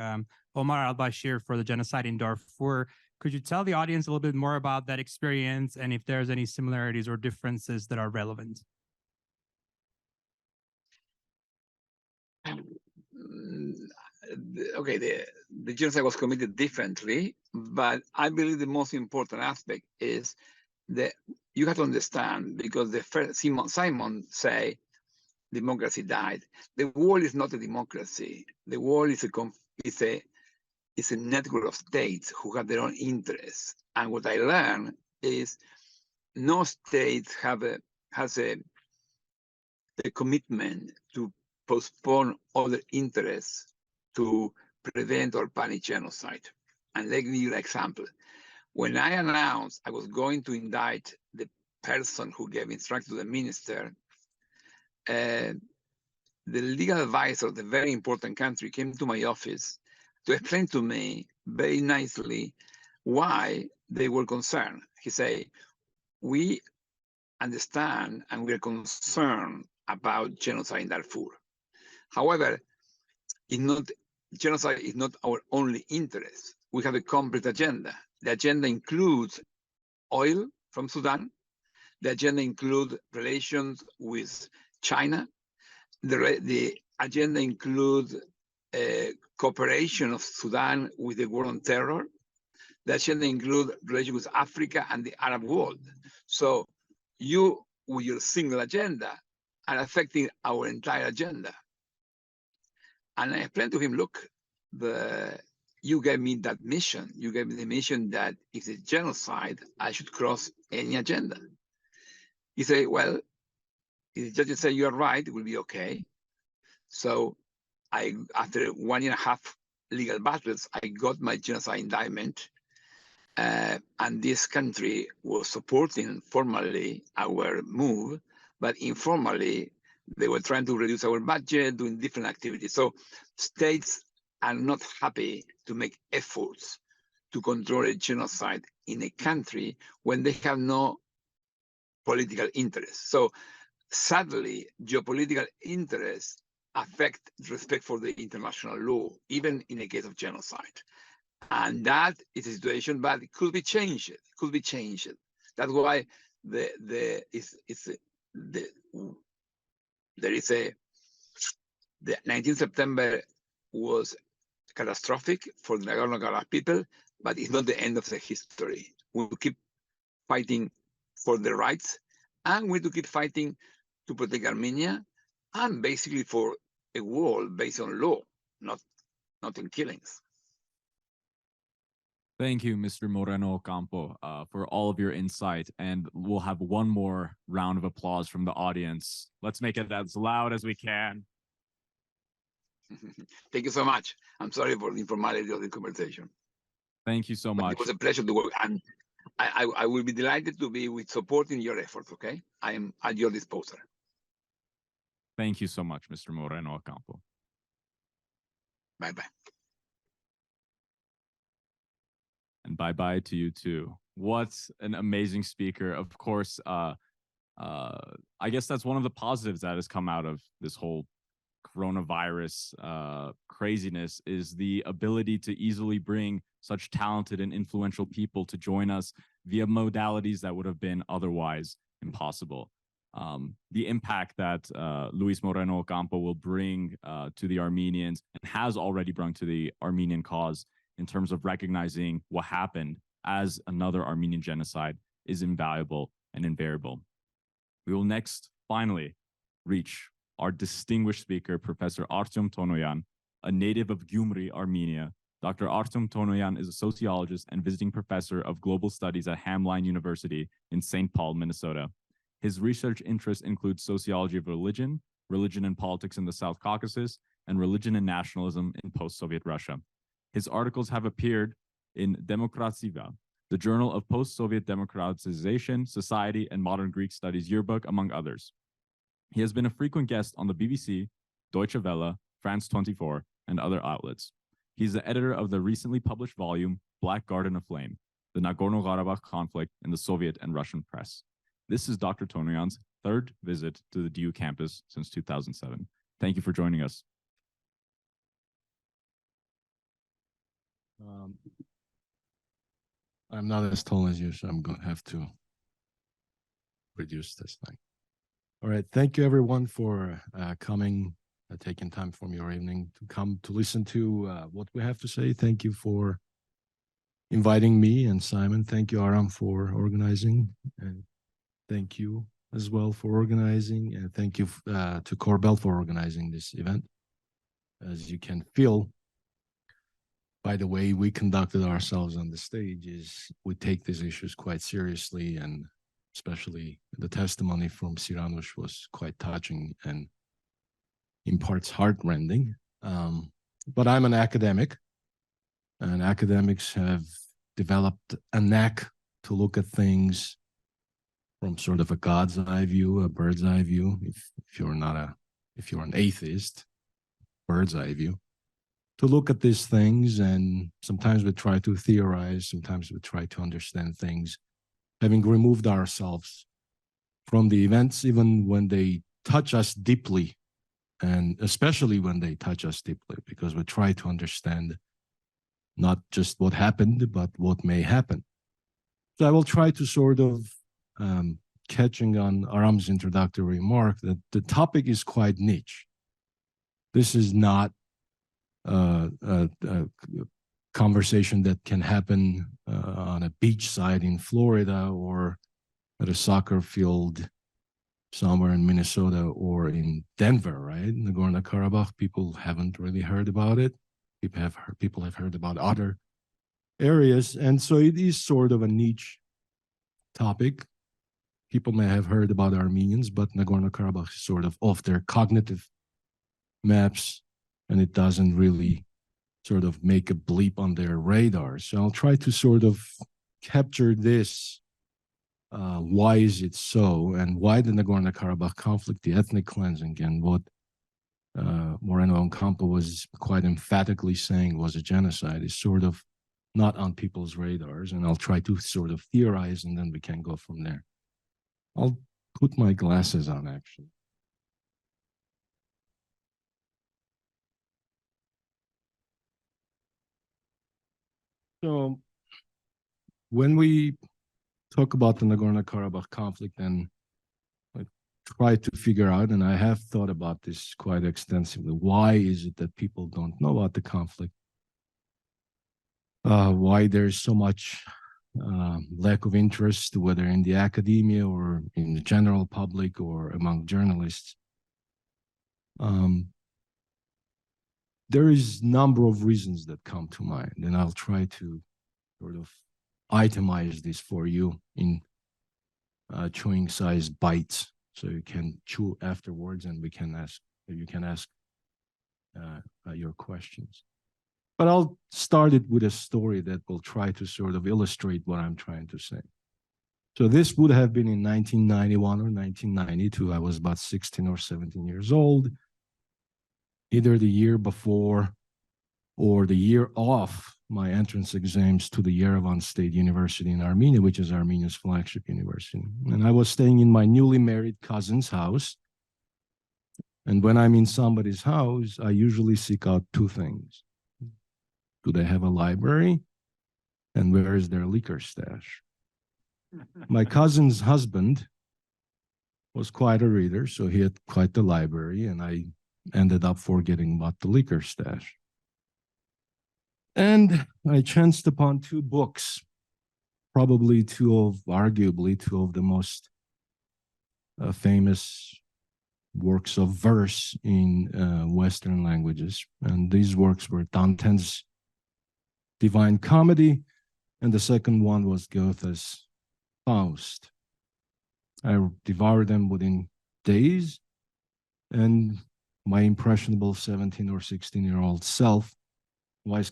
Omar al-Bashir for the genocide in Darfur. Could you tell the audience a little bit more about that experience and if there's any similarities or differences that are relevant? Okay, the genocide was committed differently, but I believe the most important aspect is that you have to understand, because the first Simon say democracy died. The world is not a democracy. The world is a network of states who have their own interests. And what I learned is no state has a commitment to postpone other interests to prevent or punish genocide. And let me give you an example. When I announced I was going to indict the person who gave instructions to the minister, the legal advisor of the very important country came to my office to explain to me very nicely why they were concerned. He said, we understand and we are concerned about genocide in Darfur. However, genocide is not our only interest. We have a complete agenda. The agenda includes oil from Sudan. The agenda includes relations with China. The agenda includes cooperation of Sudan with the war on terror. The agenda includes relations with Africa and the Arab world. So you, with your single agenda, are affecting our entire agenda. And I explained to him, look, you gave me that mission. You gave me the mission that if it's genocide, I should cross any agenda. He said, well, if the judges say you're right, it will be okay. So after 1.5 years legal battles, I got my genocide indictment. And this country was supporting formally our move, but informally, they were trying to reduce our budget, doing different activities. So states are not happy to make efforts to control a genocide in a country when they have no political interest. So sadly, geopolitical interests affect respect for the international law, even in a case of genocide. And that is a situation, but it could be changed. It could be changed. That's why the 19th September was catastrophic for the Nagorno-Karabakh people, but it's not the end of the history. We will keep fighting for the rights, and we will keep fighting to protect Armenia, and basically for a world based on law, not in killings. Thank you, Mr. Moreno Ocampo, for all of your insight. And we'll have one more round of applause from the audience. Let's make it as loud as we can. Thank you so much. I'm sorry for the informality of the conversation. Thank you so much. It was a pleasure to work, and I will be delighted to be with supporting your efforts, okay? I am at your disposal. Thank you so much, Mr. Moreno Ocampo. Bye-bye. And bye-bye to you too. What an amazing speaker. Of course, I guess that's one of the positives that has come out of this whole coronavirus craziness, is the ability to easily bring such talented and influential people to join us via modalities that would have been otherwise impossible. The impact that Luis Moreno Ocampo will bring to the Armenians, and has already brought to the Armenian cause in terms of recognizing what happened as another Armenian genocide, is invaluable and invariable. We will next finally reach our distinguished speaker, Professor Artyom Tonoyan, a native of Gyumri, Armenia. Dr. Artyom Tonoyan is a sociologist and visiting professor of global studies at Hamline University in St. Paul, Minnesota. His research interests include sociology of religion, religion and politics in the South Caucasus, and religion and nationalism in post-Soviet Russia. His articles have appeared in Demokratsiva, the Journal of Post-Soviet Democratization, Society, and Modern Greek Studies Yearbook, among others. He has been a frequent guest on the BBC, Deutsche Welle, France 24, and other outlets. He's the editor of the recently published volume, Black Garden of Flame, the Nagorno-Karabakh conflict in the Soviet and Russian press. This is Dr. Tonyan's third visit to the DU campus since 2007. Thank you for joining us. I'm not as tall as you, so I'm going to have to reduce this thing. All right. Thank you, everyone, for coming, taking time from your evening to come to listen to what we have to say. Thank you for inviting me and Simon. Thank you, Aram, for organizing. And thank you as well for organizing. And thank you to Korbel for organizing this event. As you can feel by the way we conducted ourselves on the stage, is we take these issues quite seriously, and especially the testimony from Siranush was quite touching and in parts heartrending. But I'm an academic, and academics have developed a knack to look at things from sort of a God's eye view, a bird's eye view. If you're an atheist, bird's eye view, to look at these things. And sometimes we try to theorize, sometimes we try to understand things, having removed ourselves from the events, even when they touch us deeply, and especially when they touch us deeply, because we try to understand not just what happened, but what may happen. So I will try to sort of, catching on Aram's introductory remark, that the topic is quite niche. This is not a conversation that can happen on a beachside in Florida or at a soccer field somewhere in Minnesota or in Denver, right? Nagorno-Karabakh, people haven't really heard about it. People have heard about other areas. And so it is sort of a niche topic. People may have heard about Armenians, but Nagorno-Karabakh is sort of off their cognitive maps, and it doesn't really sort of make a bleep on their radar. So I'll try to sort of capture this. Why is it so? And why the Nagorno-Karabakh conflict, the ethnic cleansing, and what Moreno Ocampo was quite emphatically saying was a genocide, is sort of not on people's radars. And I'll try to sort of theorize, and then we can go from there. I'll put my glasses on, actually. So when we talk about the Nagorno-Karabakh conflict, and I try to figure out, and I have thought about this quite extensively, why is it that people don't know about the conflict? Why there's so much lack of interest, whether in the academia or in the general public or among journalists. There is a number of reasons that come to mind, and I'll try to sort of itemize this for you in chewing size bites, so you can chew afterwards, and you can ask your questions. But I'll start it with a story that will try to sort of illustrate what I'm trying to say. So this would have been in 1991 or 1992. I was about 16 or 17 years old, either the year before or the year off my entrance exams to the Yerevan State University in Armenia, which is Armenia's flagship university. And I was staying in my newly married cousin's house. And when I'm in somebody's house, I usually seek out two things. Do they have a library? And where is their liquor stash? My cousin's husband was quite a reader, so he had quite the library, and I ended up forgetting about the liquor stash. And I chanced upon two books, arguably two of the most famous works of verse in Western languages. And these works were Dante's Divine Comedy, and the second one was Goethe's Faust. I devoured them within days, and my impressionable 17 or 16-year-old self was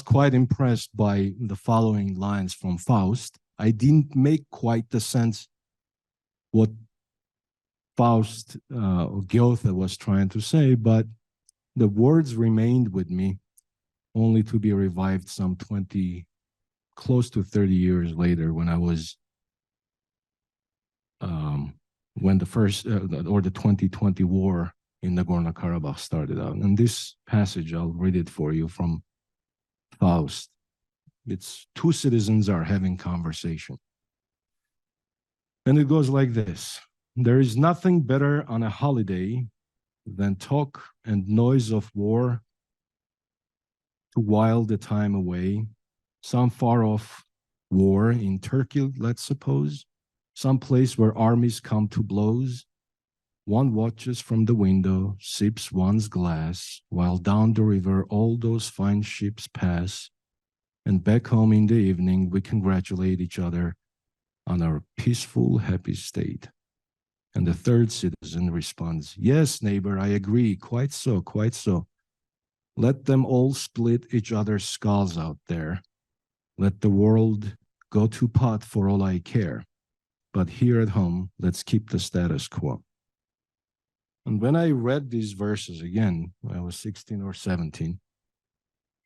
quite impressed by the following lines from Faust. I didn't make quite the sense what Faust or Goethe was trying to say, but the words remained with me, only to be revived some 20, close to 30 years later, when I was when the first or the 2020 war in Nagorno-Karabakh started out. And this passage, I'll read it for you from Faust. It's two citizens are having conversation. And it goes like this. There is nothing better on a holiday than talk and noise of war to while the time away. Some far off war in Turkey, let's suppose, some place where armies come to blows. One watches from the window, sips one's glass, while down the river all those fine ships pass. And back home in the evening, we congratulate each other on our peaceful, happy state. And the third citizen responds, yes, neighbor, I agree, quite so, quite so. Let them all split each other's skulls out there. Let the world go to pot for all I care. But here at home, let's keep the status quo. And when I read these verses again, when I was 16 or 17,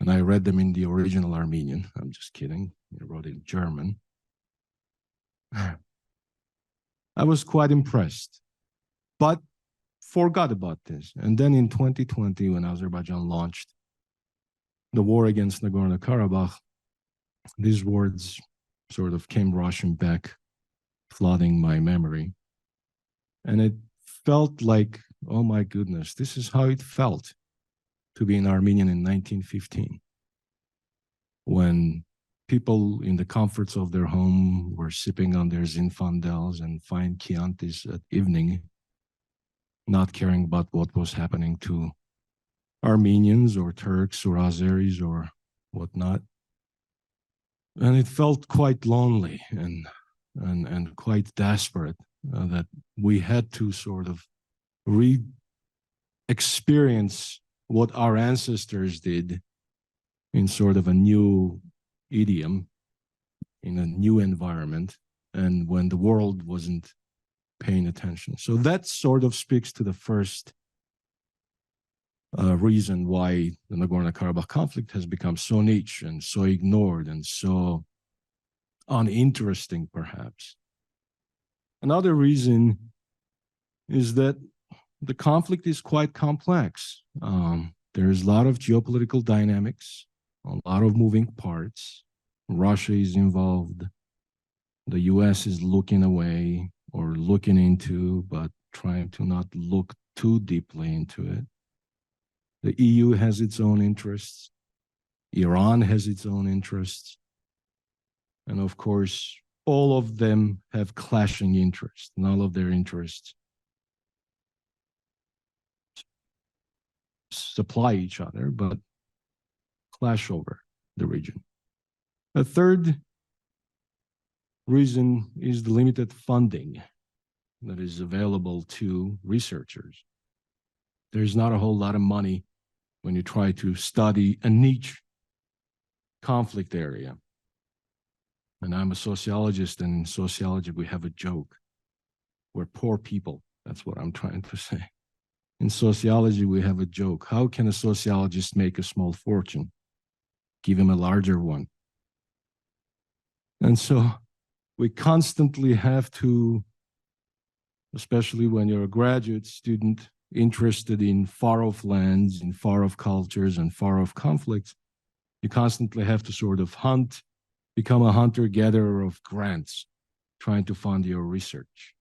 and I read them in the original Armenian, I'm just kidding, I wrote it in German, I was quite impressed, but forgot about this. And then in 2020, when Azerbaijan launched the war against Nagorno-Karabakh, these words sort of came rushing back, flooding my memory. And it felt like, oh my goodness, this is how it felt to be an Armenian in 1915, when people in the comforts of their home were sipping on their Zinfandels and fine Chiantis at evening, not caring about what was happening to Armenians or Turks or Azeris or whatnot. And it felt quite lonely and quite desperate that we had to sort of re-experience what our ancestors did in sort of a new idiom, in a new environment, and when the world wasn't paying attention. So that sort of speaks to the first reason why the Nagorno-Karabakh conflict has become so niche and so ignored and so uninteresting, perhaps. Another reason is that the conflict is quite complex. There's a lot of geopolitical dynamics, a lot of moving parts. Russia is involved. The US is looking away or looking into, but trying to not look too deeply into it. The EU has its own interests. Iran has its own interests. And of course, all of them have clashing interests, and all of their interests supply each other, but clash over the region. A third reason is the limited funding that is available to researchers. There's not a whole lot of money when you try to study a niche conflict area. And I'm a sociologist, and in sociology, we have a joke. We're poor people. That's what I'm trying to say. In sociology, we have a joke. How can a sociologist make a small fortune? Give him a larger one. And so we constantly have to, especially when you're a graduate student interested in far-off lands, in far-off cultures, and far-off conflicts, you constantly have to sort of hunt, become a hunter-gatherer of grants, trying to fund your research.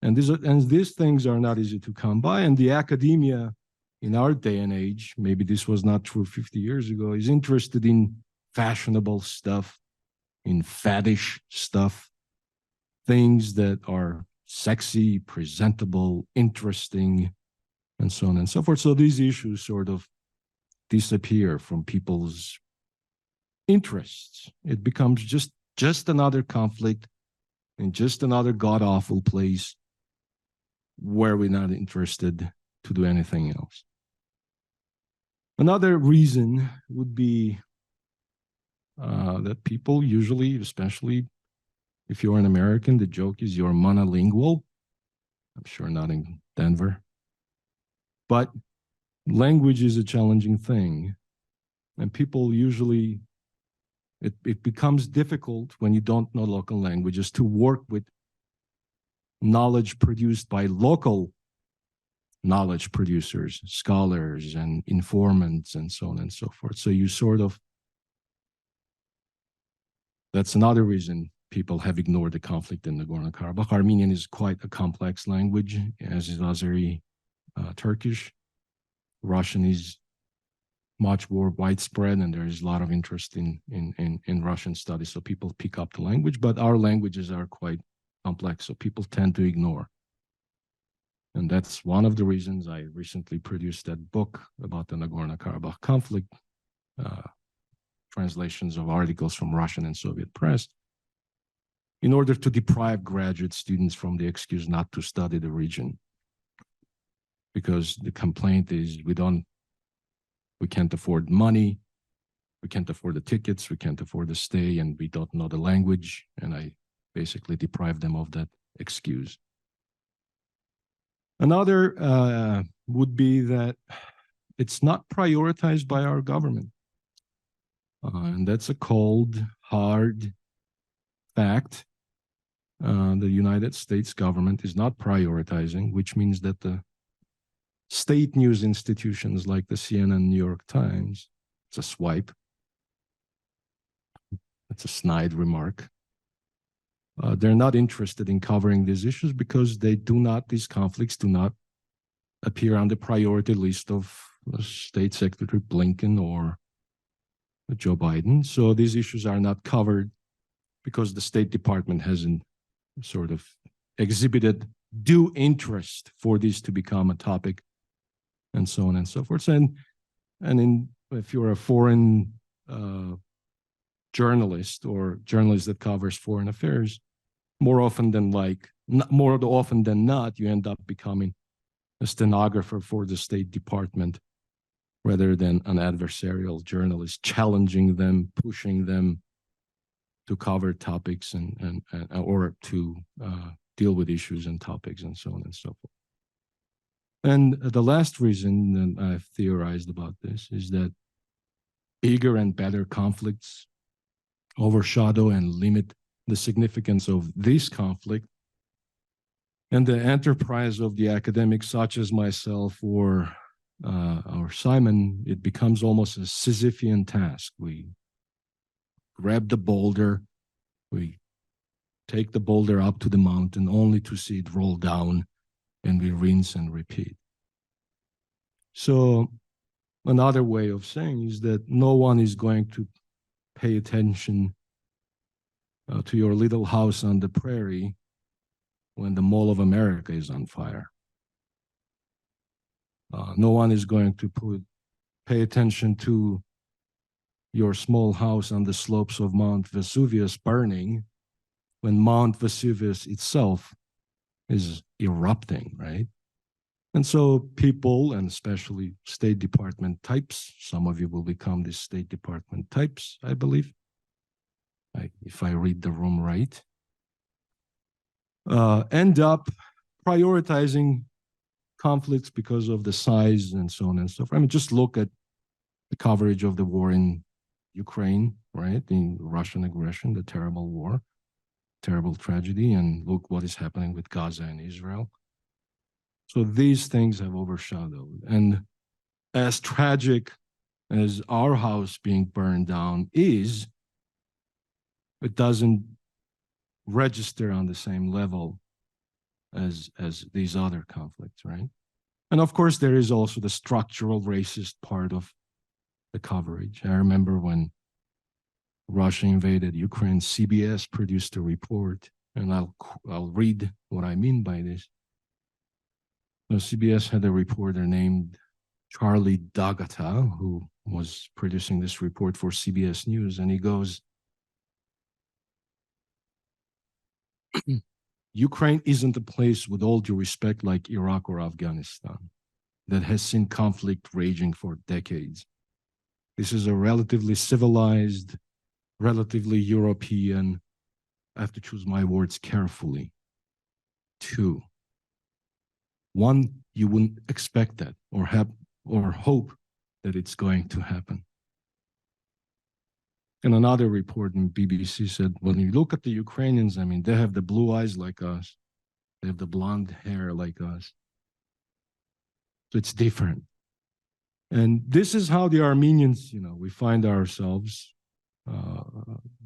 And these things are not easy to come by. And the academia in our day and age, maybe this was not true 50 years ago, is interested in fashionable stuff, in faddish stuff, things that are sexy, presentable, interesting, and so on and so forth. So these issues sort of disappear from people's interests. It becomes just another conflict in just another god-awful place where we're not interested to do anything else. Another reason would be that people usually, especially if you're an American, the joke is you're monolingual. I'm sure not in Denver. But language is a challenging thing. And people usually, it becomes difficult when you don't know local languages to work with knowledge produced by local knowledge producers, scholars, and informants, and so on and so forth. So you sort of, that's another reason people have ignored the conflict in Nagorno-Karabakh. Armenian is quite a complex language, as is Azeri, Turkish. Russian is much more widespread, and there is a lot of interest in Russian studies. So people pick up the language, but our languages are quite complex, so people tend to ignore. And that's one of the reasons I recently produced that book about the Nagorno-Karabakh conflict, translations of articles from Russian and Soviet press, in order to deprive graduate students from the excuse not to study the region. Because the complaint is we can't afford money, we can't afford the tickets, we can't afford the stay, and we don't know the language. And I basically deprive them of that excuse. Another would be that it's not prioritized by our government. And that's a cold, hard fact. The United States government is not prioritizing, which means that the state news institutions like the CNN, New York Times, it's a swipe. It's a snide remark. They're not interested in covering these issues because these conflicts do not appear on the priority list of State Secretary Blinken or Joe Biden. So these issues are not covered because the State Department hasn't sort of exhibited due interest for this to become a topic, and so on and so forth. If you're a foreign journalist or journalist that covers foreign affairs, more often than not, you end up becoming a stenographer for the State Department rather than an adversarial journalist, challenging them, pushing them to cover topics or to deal with issues and topics and so on and so forth. And the last reason that I've theorized about this is that bigger and better conflicts overshadow and limit the significance of this conflict, and the enterprise of the academics such as myself or Simon, it becomes almost a Sisyphean task. We grab the boulder, we take the boulder up to the mountain only to see it roll down, and we rinse and repeat. So another way of saying is that no one is going to pay attention to your little house on the prairie when the Mall of America is on fire. No one is going to pay attention to your small house on the slopes of Mount Vesuvius burning when Mount Vesuvius itself is erupting, right? And so people, and especially State Department types, some of you will become these State Department types, I believe, if I read the room right, end up prioritizing conflicts because of the size and so on and so forth. I mean, just look at the coverage of the war in Ukraine, right? The Russian aggression, the terrible war, terrible tragedy, and look what is happening with Gaza and Israel. So these things have overshadowed. And as tragic as our house being burned down is, it doesn't register on the same level as these other conflicts, right? And of course, there is also the structural racist part of the coverage. I remember when Russia invaded Ukraine, CBS produced a report, and I'll read what I mean by this. So CBS had a reporter named Charlie D'Agata, who was producing this report for CBS News, and he goes, Ukraine isn't a place, with all due respect, like Iraq or Afghanistan, that has seen conflict raging for decades. This is a relatively civilized, relatively European, I have to choose my words carefully. 2, 1, you wouldn't expect that or hope that it's going to happen. And another report in BBC said, when you look at the Ukrainians, I mean, they have the blue eyes like us. They have the blonde hair like us. So it's different. And this is how the Armenians, we find ourselves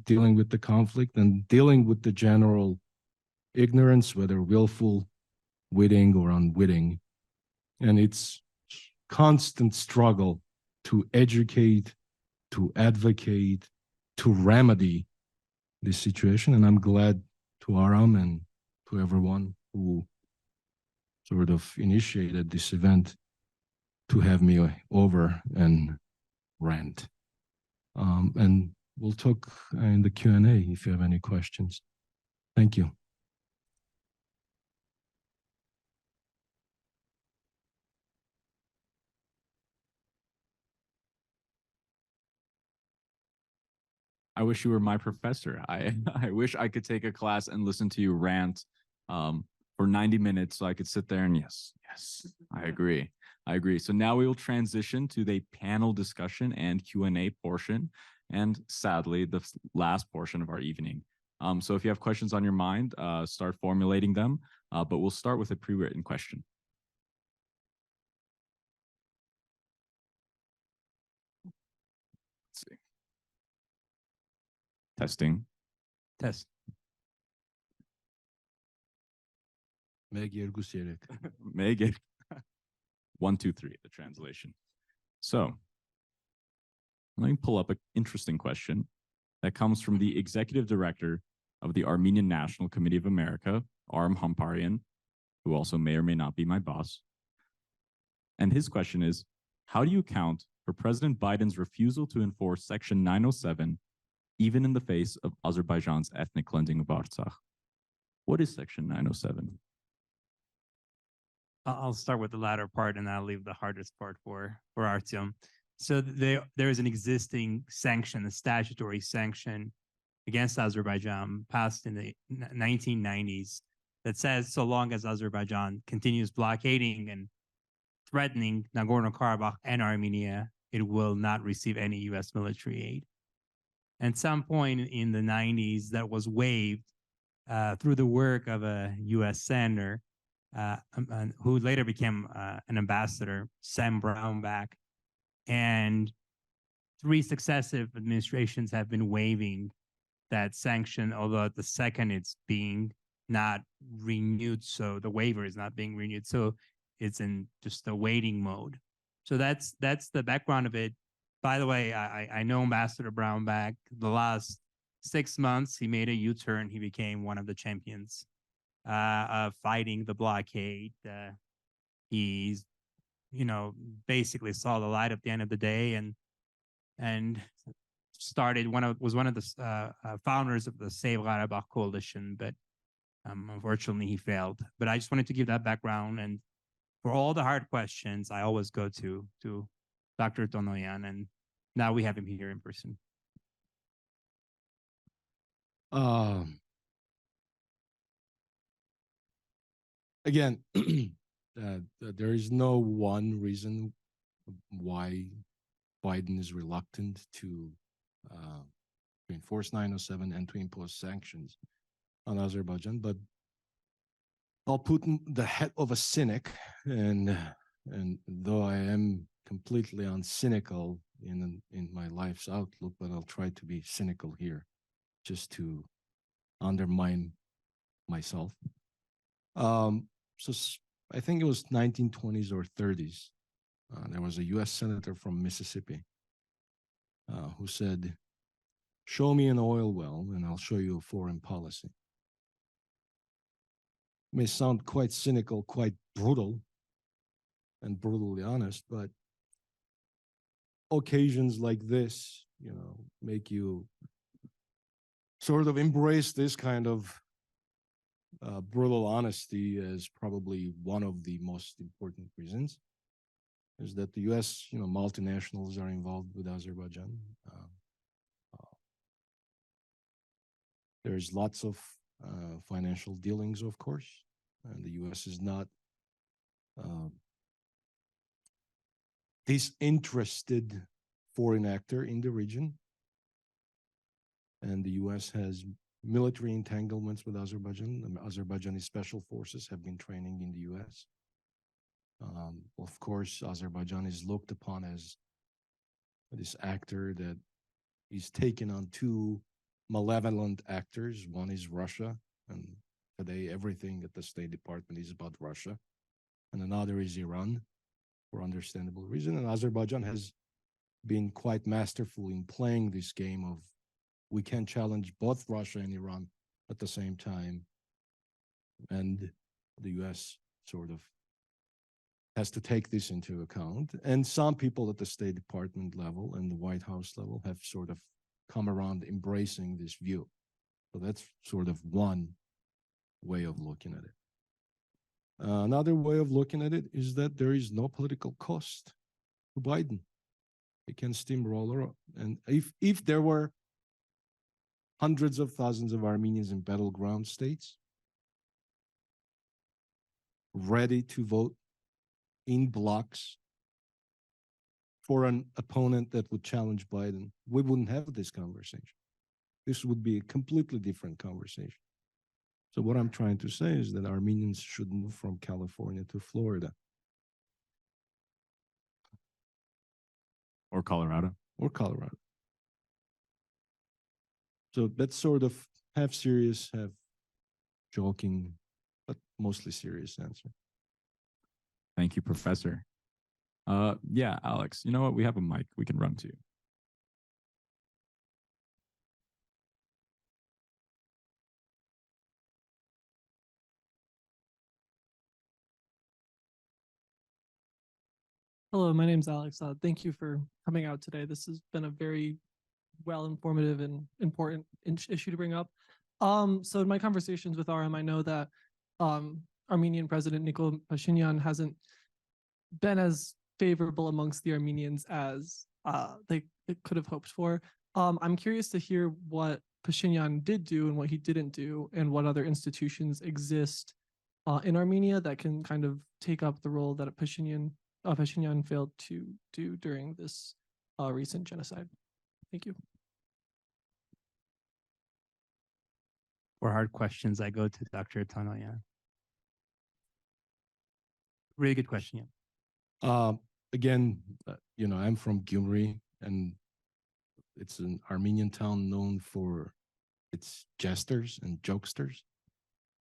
dealing with the conflict and dealing with the general ignorance, whether willful, witting, or unwitting. And it's constant struggle to educate, to advocate, to remedy this situation. And I'm glad to Aram and to everyone who sort of initiated this event to have me over and rant. And we'll talk in the Q&A if you have any questions. Thank you. I wish you were my professor. I wish I could take a class and listen to you rant for 90 minutes so I could sit there and yes, I agree. I agree. So now we will transition to the panel discussion and Q&A portion, and sadly, the last portion of our evening. So if you have questions on your mind, start formulating them, but we'll start with a pre-written question. Let's see. Testing. Test. Meg 1, 2, 3, the translation. So let me pull up an interesting question that comes from the executive director of the Armenian National Committee of America, Arm Hamparian, who also may or may not be my boss. And his question is, how do you account for President Biden's refusal to enforce Section 907, even in the face of Azerbaijan's ethnic cleansing of Artsakh? What is Section 907? I'll start with the latter part, and I'll leave the hardest part for Artyom. So there is an existing sanction, a statutory sanction against Azerbaijan passed in the 1990s that says so long as Azerbaijan continues blockading and threatening Nagorno-Karabakh and Armenia, it will not receive any U.S. military aid. At some point in the 90s, that was waived through the work of a U.S. senator who later became an ambassador, Sam Brownback. And 3 successive administrations have been waiving that sanction, although at the second it's being not renewed. So the waiver is not being renewed. So it's in just a waiting mode. So that's the background of it. By the way, I know Ambassador Brownback. The last 6 months, he made a U-turn. He became one of the champions of fighting the blockade. He's, basically saw the light at the end of the day and started was one of the founders of the Save Karabakh coalition, but unfortunately he failed. But I just wanted to give that background, and for all the hard questions, I always go to Dr. Tonoyan, and now we have him here in person. Again, there is no one reason why Biden is reluctant to enforce 907 and to impose sanctions on Azerbaijan, but I'll put the head of a cynic, and though I am completely uncynical in my life's outlook, but I'll try to be cynical here, just to undermine myself. So I think it was 1920s or 30s. There was a U.S. senator from Mississippi who said, "Show me an oil well, and I'll show you a foreign policy." It may sound quite cynical, quite brutal, and brutally honest, but occasions like this, make you sort of embrace this kind of brutal honesty as probably one of the most important reasons, is that the U.S., multinationals are involved with Azerbaijan. There's lots of financial dealings, of course, and the U.S. is not disinterested foreign actor in the region. And the U.S. has military entanglements with Azerbaijan. Azerbaijani special forces have been training in the US. Of course, Azerbaijan is looked upon as this actor that is taken on two malevolent actors. One is Russia, and today everything at the State Department is about Russia. And another is Iran, for understandable reason. And Azerbaijan has been quite masterful in playing this game of we can challenge both Russia and Iran at the same time. And the US sort of has to take this into account. And some people at the State Department level and the White House level have sort of come around embracing this view. So that's sort of one way of looking at it. Another way of looking at it is that there is no political cost to Biden. He can steamroller. And if there were hundreds of thousands of Armenians in battleground states ready to vote in blocks for an opponent that would challenge Biden, we wouldn't have this conversation. This would be a completely different conversation. So what I'm trying to say is that Armenians should move from California to Florida. Or Colorado. Or Colorado. So that's sort of half serious, half joking, but mostly serious answer. Thank you, Professor. Yeah, Alex, you know what? We have a mic we can run to. Hello, my name's Alex. Thank you for coming out today. This has been a very well informative and important issue to bring up. So in my conversations with RM, I know that Armenian President Nikol Pashinyan hasn't been as favorable amongst the Armenians as they could have hoped for. I'm curious to hear what Pashinyan did do and what he didn't do, and what other institutions exist in Armenia that can kind of take up the role that Pashinyan failed to do during this recent genocide. Thank you. For hard questions, I go to Dr. Tanoyan. Really good question. Yeah. Again, I'm from Gyumri, and it's an Armenian town known for its jesters and jokesters.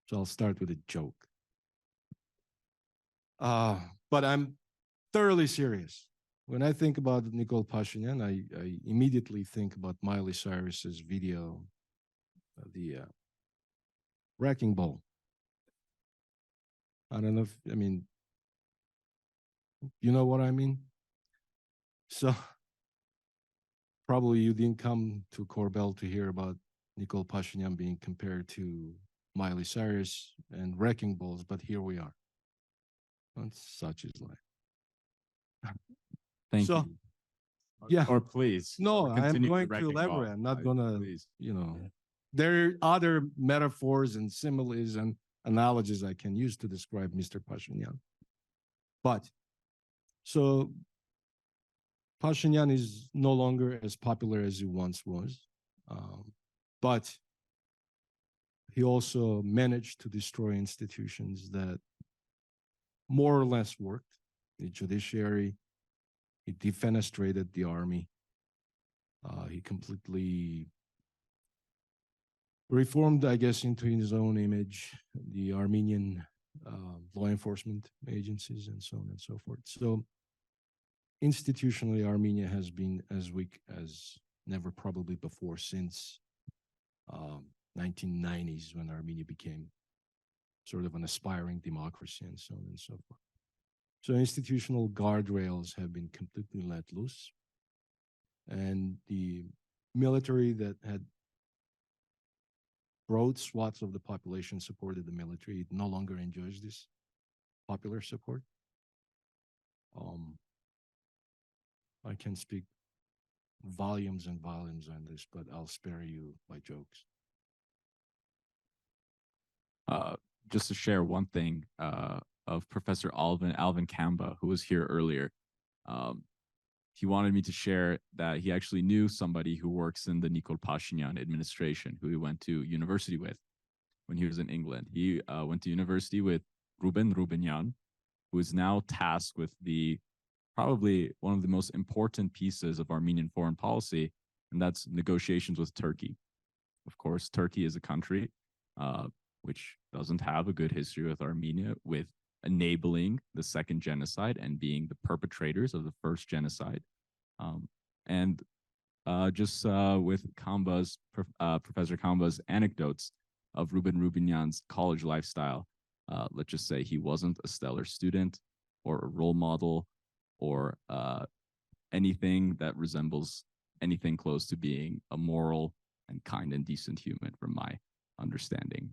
So I'll start with a joke. But I'm thoroughly serious. When I think about Nikol Pashinyan, I immediately think about Miley Cyrus's video, the Wrecking Ball. I don't know you know what I mean? So probably you didn't come to Korbel to hear about Nikol Pashinyan being compared to Miley Cyrus and Wrecking Balls, but here we are. And such is life. Thank you. Yeah. Or please. No, I am going to Wrecking Ball. elaborate. I'm not gonna, Please. there are other metaphors and similes and analogies I can use to describe Mr. Pashinyan. But so Pashinyan is no longer as popular as he once was, but he also managed to destroy institutions that more or less worked. The judiciary, he defenestrated the army. He completely reformed, I guess, into his own image, the Armenian law enforcement agencies and so on and so forth. So institutionally, Armenia has been as weak as never probably before since 1990s, when Armenia became sort of an aspiring democracy and so on and so forth. So institutional guardrails have been completely let loose. And the military that had broad swaths of the population supported the military, it no longer enjoys this popular support. I can speak volumes and volumes on this, but I'll spare you my jokes. Just to share one thing of Professor Alvin Kamba, who was here earlier. he wanted me to share that he actually knew somebody who works in the Nikol Pashinyan administration, who he went to university with when he was in England. He went to university with Ruben Rubenyan, who is now tasked with probably one of the most important pieces of Armenian foreign policy, and that's negotiations with Turkey. Of course, Turkey is a country which doesn't have a good history with Armenia, with enabling the second genocide and being the perpetrators of the first genocide. And just with Professor Kamba's anecdotes of Ruben Rubinyan's college lifestyle, let's just say he wasn't a stellar student or a role model or anything that resembles anything close to being a moral and kind and decent human from my understanding.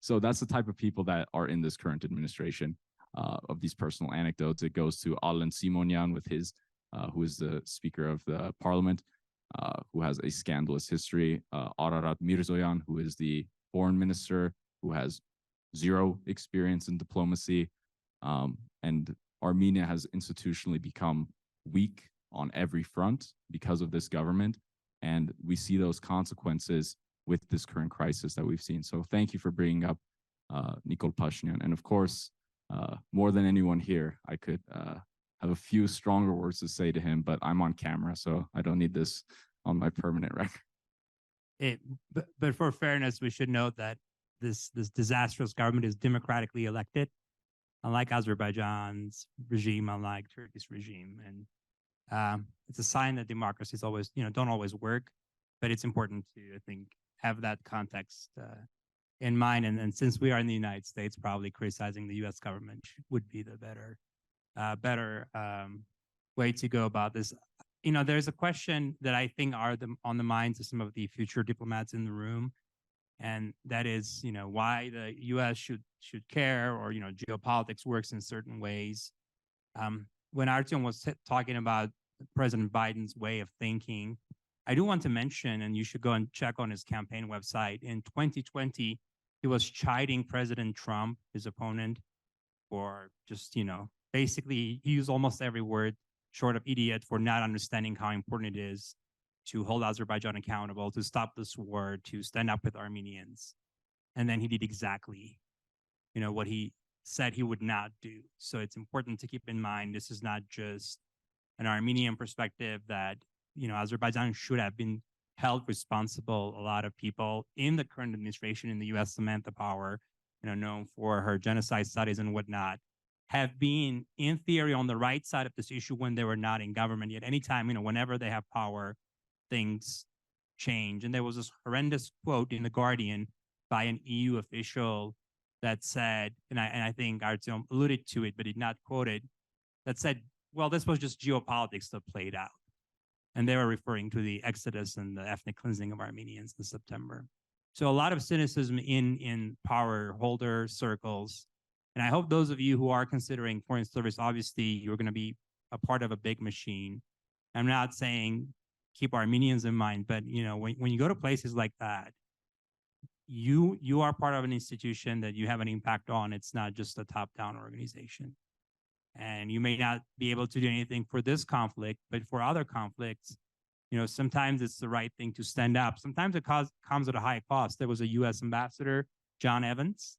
So that's the type of people that are in this current administration. Of these personal anecdotes, it goes to Alan Simonyan with his, who is the Speaker of the Parliament, who has a scandalous history. Ararat Mirzoyan, who is the Foreign Minister, who has zero experience in diplomacy. And Armenia has institutionally become weak on every front because of this government. And we see those consequences with this current crisis that we've seen. So thank you for bringing up Nikol Pashinyan. And of course, more than anyone here, I could have a few stronger words to say to him, but I'm on camera, so I don't need this on my permanent record. But for fairness, we should note that this disastrous government is democratically elected, unlike Azerbaijan's regime, unlike Turkey's regime. And it's a sign that democracies always, don't always work, but it's important to, I think, have that context in mind. And since we are in the United States, probably criticizing the U.S. government would be the better way to go about this. There's a question that I think are on the minds of some of the future diplomats in the room, and that is, why the U.S. should care, or geopolitics works in certain ways. When Artyom was talking about President Biden's way of thinking, I do want to mention, and you should go and check on his campaign website. In 2020, he was chiding President Trump, his opponent, for just, basically he used almost every word short of idiot for not understanding how important it is to hold Azerbaijan accountable, to stop this war, to stand up with Armenians. And then he did exactly, what he said he would not do. So it's important to keep in mind, this is not just an Armenian perspective that, Azerbaijan should have been held responsible. A lot of people in the current administration in the U.S., Samantha Power, known for her genocide studies and whatnot, have been, in theory, on the right side of this issue when they were not in government. Yet anytime, whenever they have power, things change. And there was this horrendous quote in The Guardian by an EU official that said, and I think Artyom alluded to it, but did not quote it, that said, well, this was just geopolitics that played out. And they were referring to the exodus and the ethnic cleansing of Armenians in September. So a lot of cynicism in power holder circles. And I hope those of you who are considering foreign service, obviously you're going to be a part of a big machine. I'm not saying keep Armenians in mind, but when you go to places like that, you are part of an institution that you have an impact on. It's not just a top-down organization. And you may not be able to do anything for this conflict, but for other conflicts, sometimes it's the right thing to stand up. Sometimes it comes at a high cost. There was a U.S. ambassador, John Evans,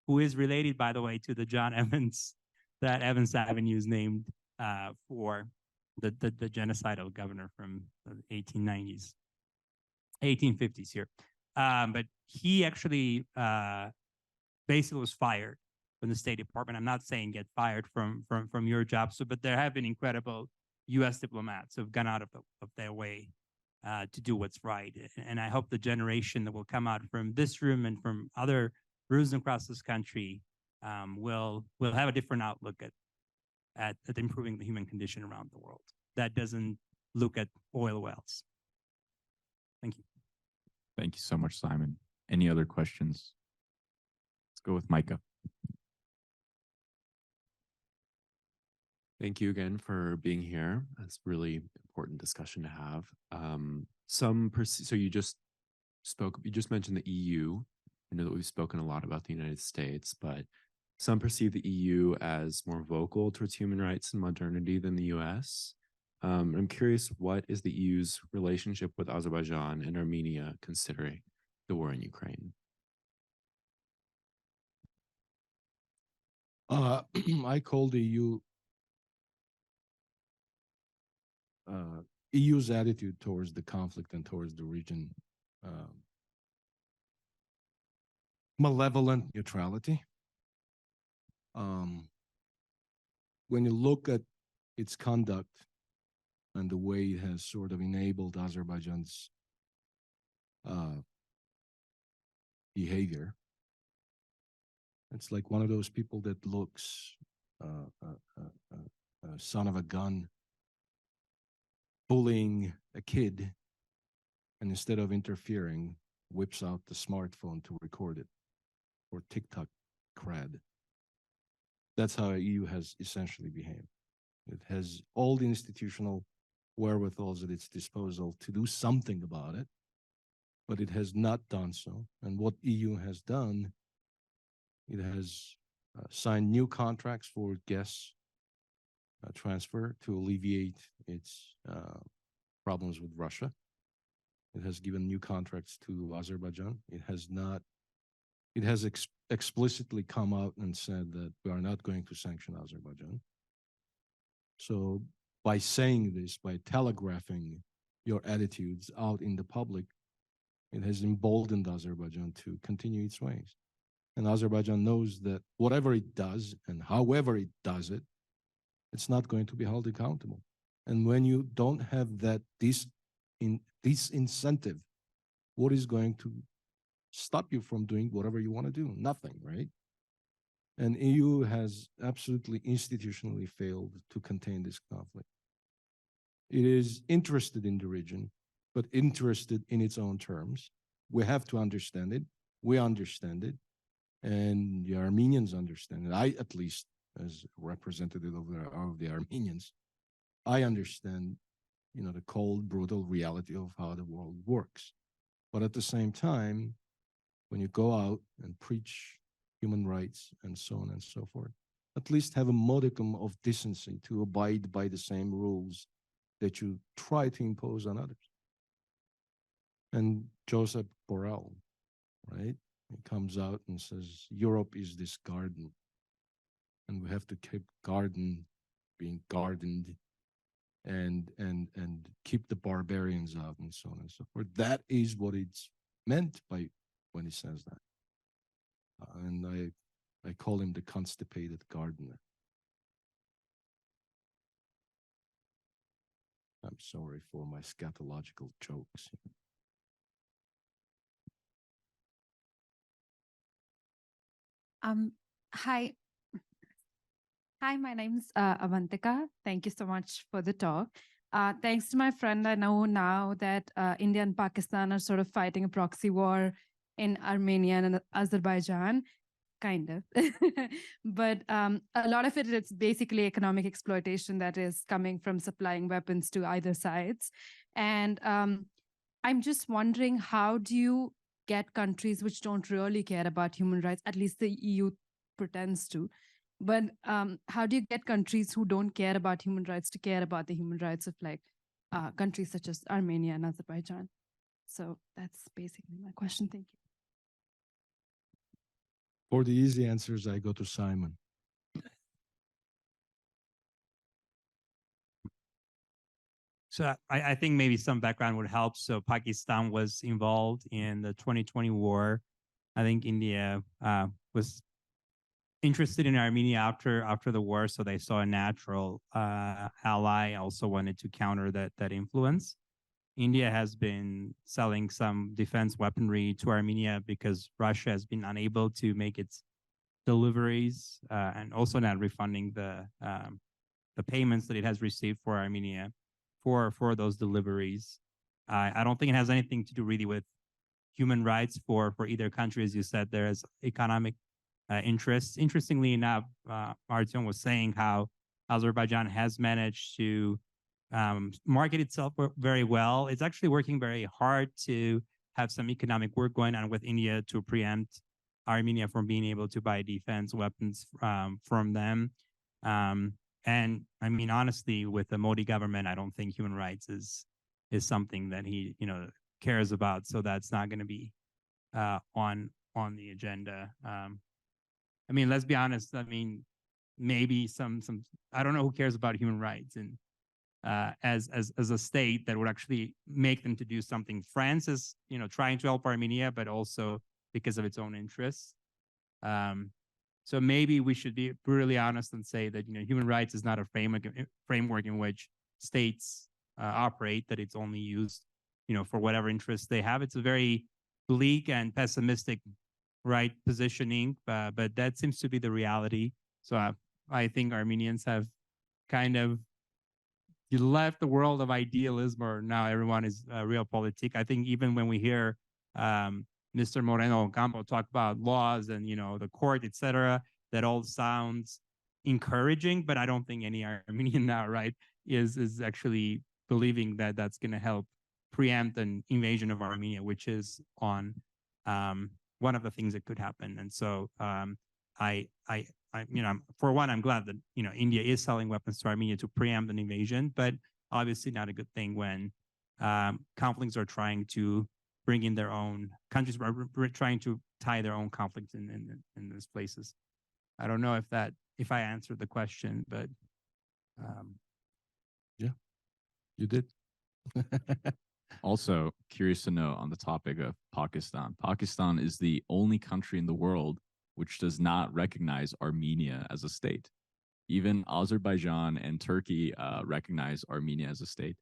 who is related, by the way, to the John Evans that Evans Avenue is named for, the genocidal governor from the 1850s here. But he actually basically was fired from the State Department. I'm not saying get fired from your job, but there have been incredible U.S. diplomats who have gone out of their way to do what's right. And I hope the generation that will come out from this room and from other rooms across this country will have a different outlook at improving the human condition around the world. That doesn't look at oil wells. Thank you. Thank you so much, Simon. Any other questions? Let's go with Micah. Thank you again for being here. It's a really important discussion to have. So you just mentioned the EU. I know that we've spoken a lot about the United States, but some perceive the EU as more vocal towards human rights and modernity than the US. I'm curious, what is the EU's relationship with Azerbaijan and Armenia considering the war in Ukraine? I call the EU's attitude towards the conflict and towards the region malevolent neutrality. When you look at its conduct and the way it has sort of enabled Azerbaijan's behavior, it's like one of those people that looks son of a gun bullying a kid, and instead of interfering, whips out the smartphone to record it, or TikTok crad. That's how EU has essentially behaved. It has all the institutional wherewithals at its disposal to do something about it, but it has not done so. And what EU has done, it has signed new contracts for gas transfer to alleviate its problems with Russia. It has given new contracts to Azerbaijan. It has not. It has explicitly come out and said that we are not going to sanction Azerbaijan. So by saying this, by telegraphing your attitudes out in the public, it has emboldened Azerbaijan to continue its ways. And Azerbaijan knows that whatever it does and however it does it, it's not going to be held accountable. And when you don't have that this incentive, what is going to stop you from doing whatever you want to do? Nothing, right? And EU has absolutely institutionally failed to contain this conflict. It is interested in the region, but interested in its own terms. We have to understand it. We understand it. And the Armenians understand it. I, at least, as representative of the Armenians, I understand, the cold, brutal reality of how the world works. But at the same time, when you go out and preach human rights and so on and so forth, at least have a modicum of decency to abide by the same rules that you try to impose on others. And Joseph Borrell, right? He comes out and says, Europe is this garden, and we have to keep being gardened and keep the barbarians out and so on and so forth. That is what it's meant by when he says that. And I call him the constipated gardener. I'm sorry for my scatological jokes. Hi. Hi, my name's Avantika. Thank you so much for the talk. Thanks to my friend, I know now that India and Pakistan are sort of fighting a proxy war in Armenia and Azerbaijan, kind of. But a lot of it's basically economic exploitation that is coming from supplying weapons to either sides. And I'm just wondering, how do you get countries which don't really care about human rights, at least the EU pretends to, but how do you get countries who don't care about human rights to care about the human rights of countries such as Armenia and Azerbaijan? So that's basically my question. Thank you. For the easy answers, I go to Simon. So I think maybe some background would help. So Pakistan was involved in the 2020 war. I think India was interested in Armenia after the war, so they saw a natural ally. Also wanted to counter that influence. India has been selling some defense weaponry to Armenia because Russia has been unable to make its deliveries and also not refunding the payments that it has received for Armenia for those deliveries. I don't think it has anything to do really with human rights for either country. As you said, there is economic interests. Interestingly enough, Artyom was saying how Azerbaijan has managed to market itself very well. It's actually working very hard to have some economic work going on with India to preempt Armenia from being able to buy defense weapons from them. And I mean, honestly, with the Modi government, I don't think human rights is something that he, cares about. So that's not going to be on the agenda. I mean, let's be honest. I mean, maybe some I don't know who cares about human rights and as a state that would actually make them to do something. France is trying to help Armenia, but also because of its own interests. So maybe we should be brutally honest and say that human rights is not a framework in which states operate, that it's only used for whatever interests they have. It's a very bleak and pessimistic positioning, but that seems to be the reality. So I think Armenians have kind of left the world of idealism, or now everyone is realpolitik. I think even when we hear Mr. Moreno Ocampo talk about laws and the court, etc., that all sounds encouraging, but I don't think any Armenian now is actually believing that that's going to help preempt an invasion of Armenia, which is on one of the things that could happen. And so I for one, I'm glad that India is selling weapons to Armenia to preempt an invasion, but obviously not a good thing when conflicts are trying to bring in their own countries, trying to tie their own conflicts in these places. I don't know if I answered the question, but yeah, you did. Also, curious to know on the topic of Pakistan. Pakistan is the only country in the world which does not recognize Armenia as a state. Even Azerbaijan and Turkey recognize Armenia as a state.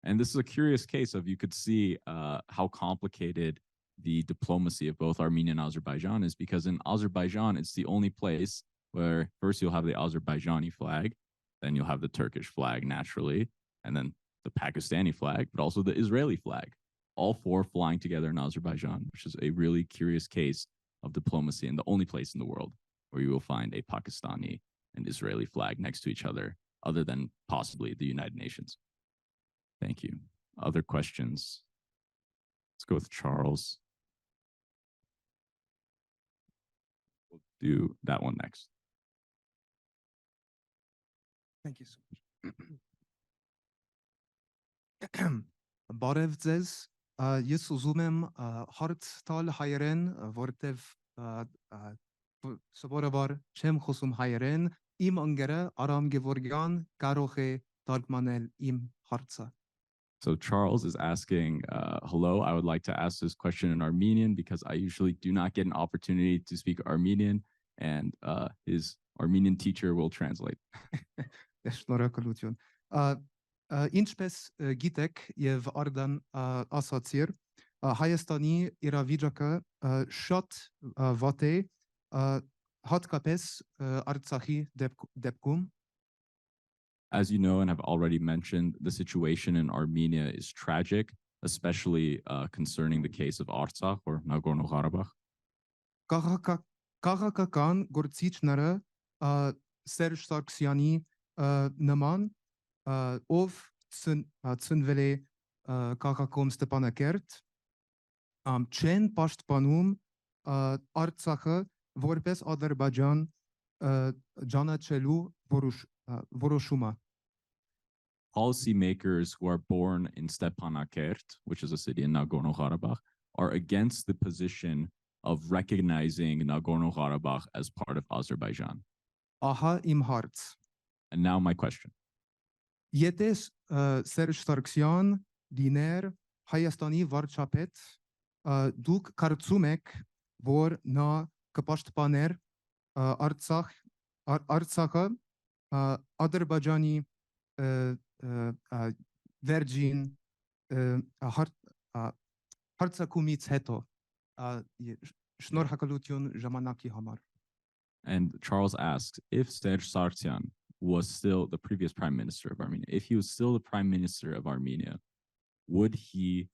And this is a curious case of, you could see how complicated the diplomacy of both Armenia and Azerbaijan is, because in Azerbaijan, it's the only place where first you'll have the Azerbaijani flag, then you'll have the Turkish flag naturally, and then the Pakistani flag, but also the Israeli flag, all four flying together in Azerbaijan, which is a really curious case of diplomacy, and the only place in the world where you will find a Pakistani and Israeli flag next to each other than possibly the United Nations. Thank you. Other questions? Let's go with Charles. We'll do that one next. Thank you so much. Բարև ձեզ, ես ուզում եմ հարց տալ հայերեն, որտև սովորաբար չեմ խոսում հայերեն, իմ ընկերը Արամ Գևորգյան կարող է թարգմանել իմ հարցը. So Charles is asking, hello, I would like to ask this question in Armenian because I usually do not get an opportunity to speak Armenian, and his Armenian teacher will translate. Շնորհակալություն. Ինչպես գիտեք եւ Արդան ասացիր, Հայաստանի իրավիճակը շատ վատ է, հատկապես Արցախի դեպքում. As you know and have already mentioned, the situation in Armenia is tragic, especially concerning the case of Artsakh or Nagorno-Karabakh. Քաղաքական գործիչները Սերժ Սարգսյանի նման, ով ծնվել է քաղաքում Ստեփանակերտ, չեն պաշտպանում Արցախը որպես Ադրբեջան ճանաչելու որոշումը. Policymakers who are born in Stepanakert, which is a city in Nagorno-Karabakh, are against the position of recognizing Nagorno-Karabakh as part of Azerbaijan. Ահա իմ հարց. And now my question. Եթե Սերժ Սարգսյան դիներ Հայաստանի վարչապետ, դուք կարծում եք, որ նա կպաշտպաներ Արցախը Ադրբեջանի վերջին հարձակումից հետո. Շնորհակալություն ժամանակի համար. And Charles asks, if Serge Sargsyan was still the previous prime minister of Armenia, if he was still the prime minister of Armenia, would he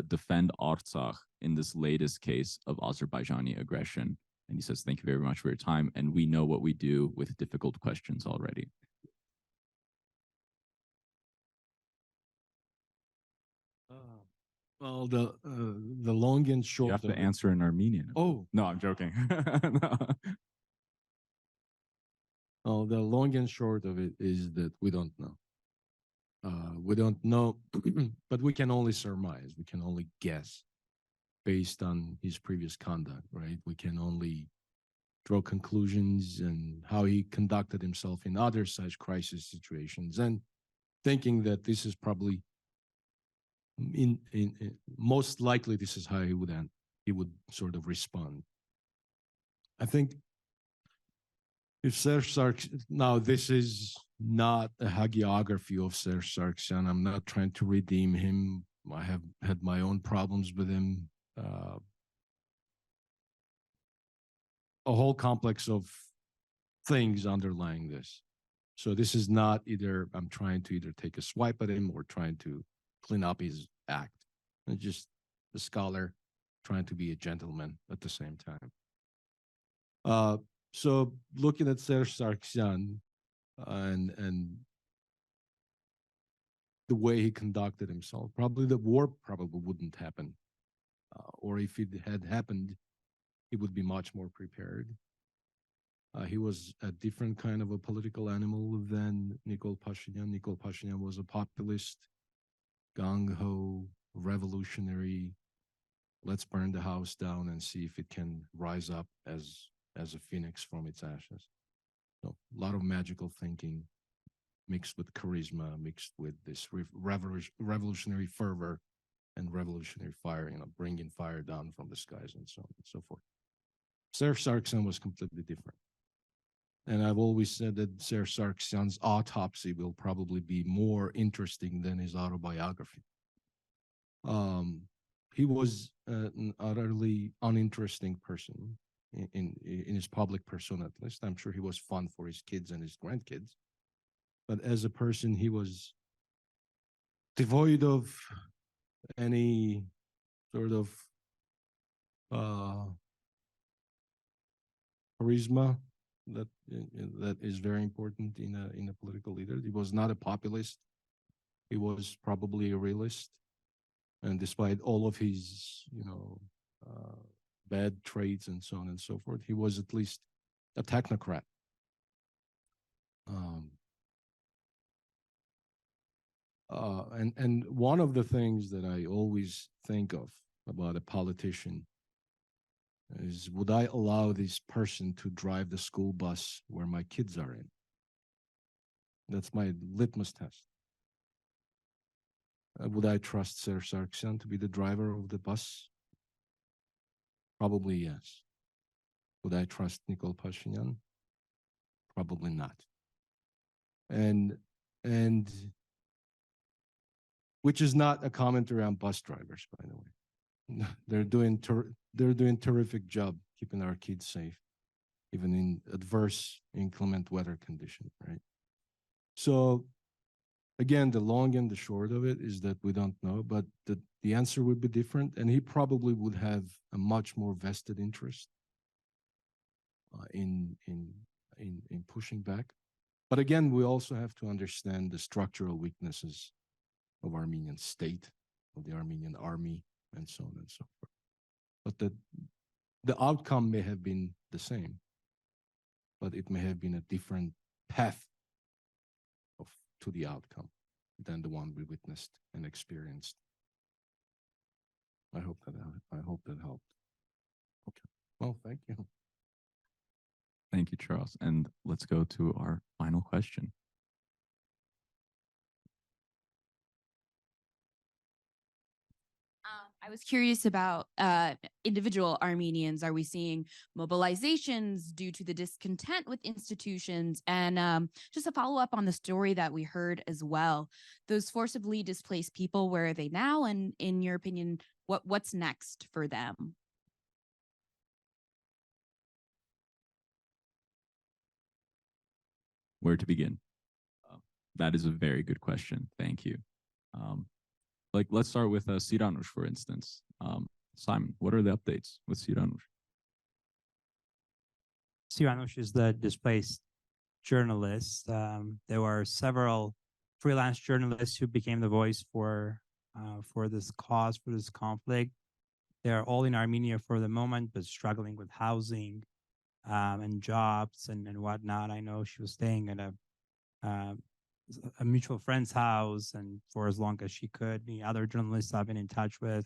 defend Artsakh in this latest case of Azerbaijani aggression? And he says, thank you very much for your time. And we know what we do with difficult questions already. Well, the long and short. You have to answer in Armenian. Oh, no, I'm joking. No. Oh, the long and short of it is that we don't know. We don't know, but we can only surmise. We can only guess based on his previous conduct, right? We can only draw conclusions and how he conducted himself in other such crisis situations, and thinking that this is probably most likely this is how he would end. He would sort of respond. I think if Serge Sargsyan, now this is not a hagiography of Serge Sargsyan. I'm not trying to redeem him. I have had my own problems with him. A whole complex of things underlying this. So this is not either I'm trying to either take a swipe at him or trying to clean up his act. It's just a scholar trying to be a gentleman at the same time. So looking at Serge Sargsyan and the way he conducted himself, probably the war probably wouldn't happen. Or if it had happened, he would be much more prepared. He was a different kind of a political animal than Nikol Pashinyan. Nikol Pashinyan was a populist, gung-ho, revolutionary. Let's burn the house down and see if it can rise up as a phoenix from its ashes. So a lot of magical thinking mixed with charisma, mixed with this revolutionary fervor and revolutionary fire, bringing fire down from the skies and so on and so forth. Serge Sargsyan was completely different. And I've always said that Serge Sargsyan's autopsy will probably be more interesting than his autobiography. He was an utterly uninteresting person in his public persona, at least. I'm sure he was fun for his kids and his grandkids. But as a person, he was devoid of any sort of charisma that is very important in a political leader. He was not a populist. He was probably a realist, and despite all of his bad traits and so on and so forth, he was at least a technocrat. And one of the things that I always think of about a politician is, would I allow this person to drive the school bus where my kids are in? That's my litmus test. Would I trust Serge Sargsyan to be the driver of the bus? Probably yes. Would I trust Nikol Pashinyan? Probably not. And which is not a commentary on bus drivers, by the way. They're doing terrific job keeping our kids safe, even in adverse, inclement weather conditions, right? So again, the long and the short of it is that we don't know, but the answer would be different, and he probably would have a much more vested interest in pushing back. But again, we also have to understand the structural weaknesses of Armenian state, of the Armenian army, and so on and so forth. But the outcome may have been the same, but it may have been a different path to the outcome than the one we witnessed and experienced. I hope that helped. Okay. Well, thank you. Thank you, Charles. And let's go to our final question. I was curious about individual Armenians. Are we seeing mobilizations due to the discontent with institutions? And just a follow up on the story that we heard as well, those forcibly displaced people, where are they now? And in your opinion, what's next for them? Where to begin? That is a very good question. Thank you. Let's start with Siranush, for instance. Simon, what are the updates with Siranush? Siranush is the displaced journalist. There were several freelance journalists who became the voice for this cause, for this conflict. They are all in Armenia for the moment, but struggling with housing, and jobs and whatnot. I know she was staying at a mutual friend's house and for as long as she could. The other journalists I've been in touch with,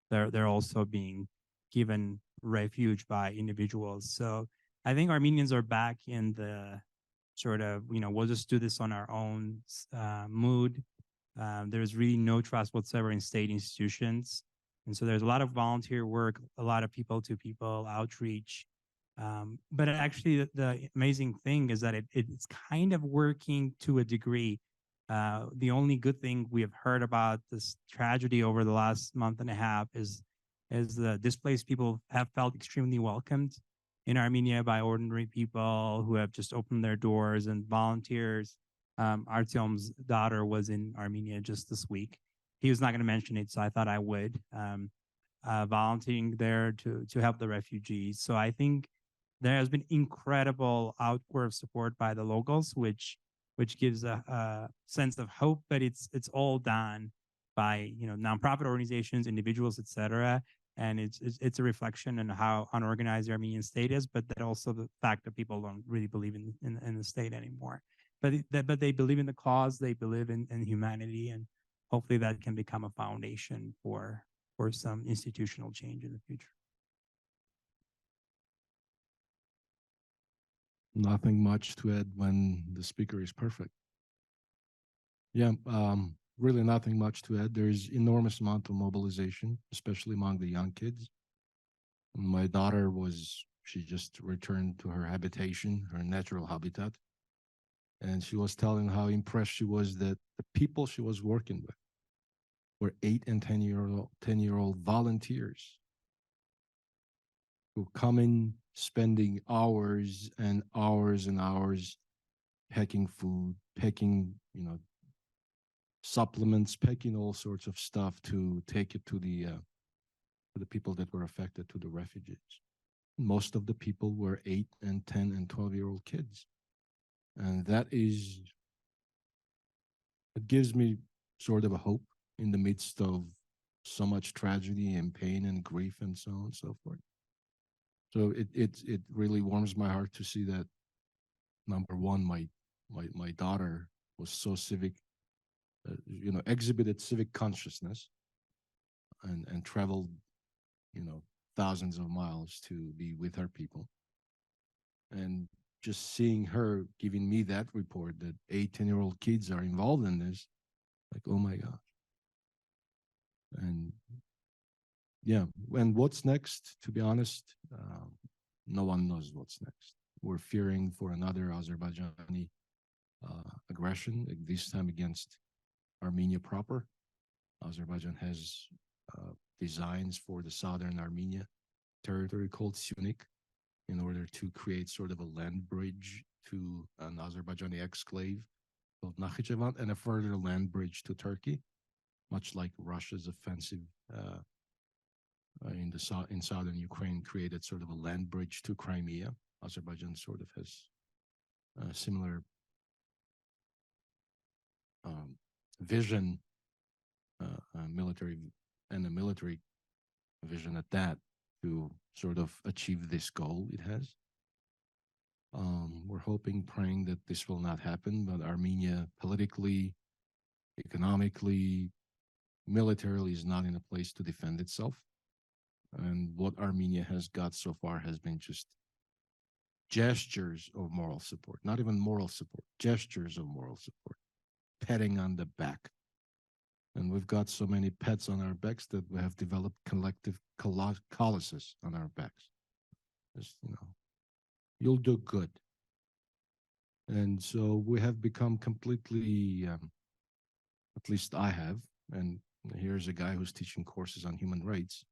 they're also being given refuge by individuals. So I think Armenians are back in the sort of, we'll just do this on our own mood. There's really no trust whatsoever in state institutions. And so there's a lot of volunteer work, a lot of people-to-people outreach. But actually, the amazing thing is that it's kind of working to a degree. The only good thing we have heard about this tragedy over the last month and a half is the displaced people have felt extremely welcomed in Armenia by ordinary people who have just opened their doors and volunteers. Artyom's daughter was in Armenia just this week. He was not going to mention it, so I thought I would. Volunteering there to help the refugees. So I think there has been incredible outpour of support by the locals, which gives a sense of hope. But it's all done by nonprofit organizations, individuals, etc. And it's a reflection on how unorganized the Armenian state is, but that also the fact that people don't really believe in the state anymore. But they believe in the cause, they believe in humanity, and hopefully that can become a foundation for some institutional change in the future. Nothing much to add when the speaker is perfect. Yeah, really nothing much to add. There's enormous amount of mobilization, especially among the young kids. My daughter she just returned to her habitation, her natural habitat. And she was telling how impressed she was that the people she was working with were 8 and 10-year-old volunteers who come in spending hours and hours and hours packing food, packing, supplements, packing all sorts of stuff to take it to the people that were affected, to the refugees. Most of the people were 8 and 10 and 12-year-old kids. And it gives me sort of a hope in the midst of so much tragedy and pain and grief and so on and so forth. So it really warms my heart to see that, number one, my daughter was so civic, exhibited civic consciousness and traveled, thousands of miles to be with her people. And just seeing her giving me that report that 8, 10-year-old kids are involved in this, like, oh my gosh. And yeah, and what's next, to be honest, no one knows what's next. We're fearing for another Azerbaijani aggression, this time against Armenia proper. Azerbaijan has designs for the southern Armenia territory called Sunik in order to create sort of a land bridge to an Azerbaijani exclave called Nakhichevan and a further land bridge to Turkey, much like Russia's offensive in southern Ukraine created sort of a land bridge to Crimea. Azerbaijan sort of has a similar vision, military vision at that, to sort of achieve this goal it has. We're hoping, praying that this will not happen, but Armenia politically, economically, militarily is not in a place to defend itself. And what Armenia has got so far has been just gestures of moral support, not even moral support, gestures of moral support, patting on the back. And we've got so many pets on our backs that we have developed collective calluses on our backs. Just, you'll do good. And so we have become completely, at least I have, and here's a guy who's teaching courses on human rights,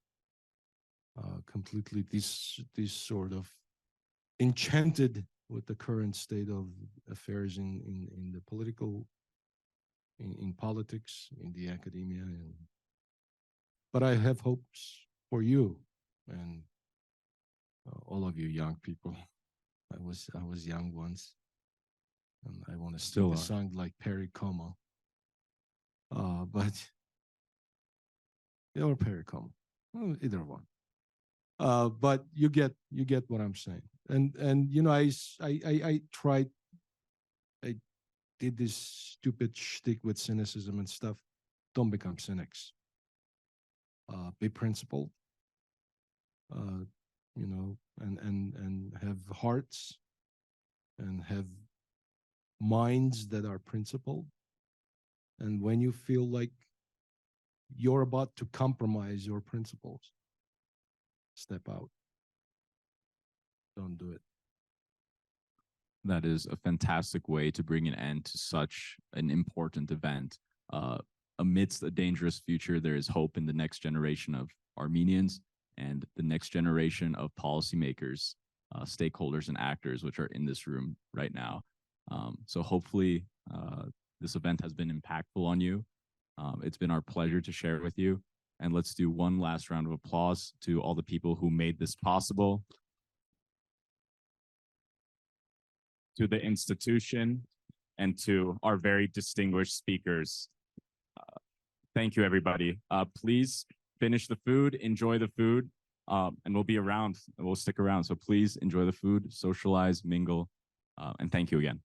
completely this sort of enchanted with the current state of affairs in the political, in politics, in the academia. But I have hopes for you and all of you young people. I was young once, and I want to still sing like Perry Como. But or Perry Como, either one. But you get what I'm saying. And you know, I tried, I did this stupid shtick with cynicism and stuff. Don't become cynics. Be principled. You know, and have hearts and have minds that are principled. And when you feel like you're about to compromise your principles, step out. Don't do it. That is a fantastic way to bring an end to such an important event. Amidst a dangerous future, there is hope in the next generation of Armenians and the next generation of policymakers, stakeholders, and actors, which are in this room right now. So hopefully this event has been impactful on you. It's been our pleasure to share it with you. And let's do one last round of applause to all the people who made this possible. To the institution and to our very distinguished speakers. Thank you, everybody. Please finish the food, enjoy the food, and we'll be around. We'll stick around. So please enjoy the food, socialize, mingle, and thank you again.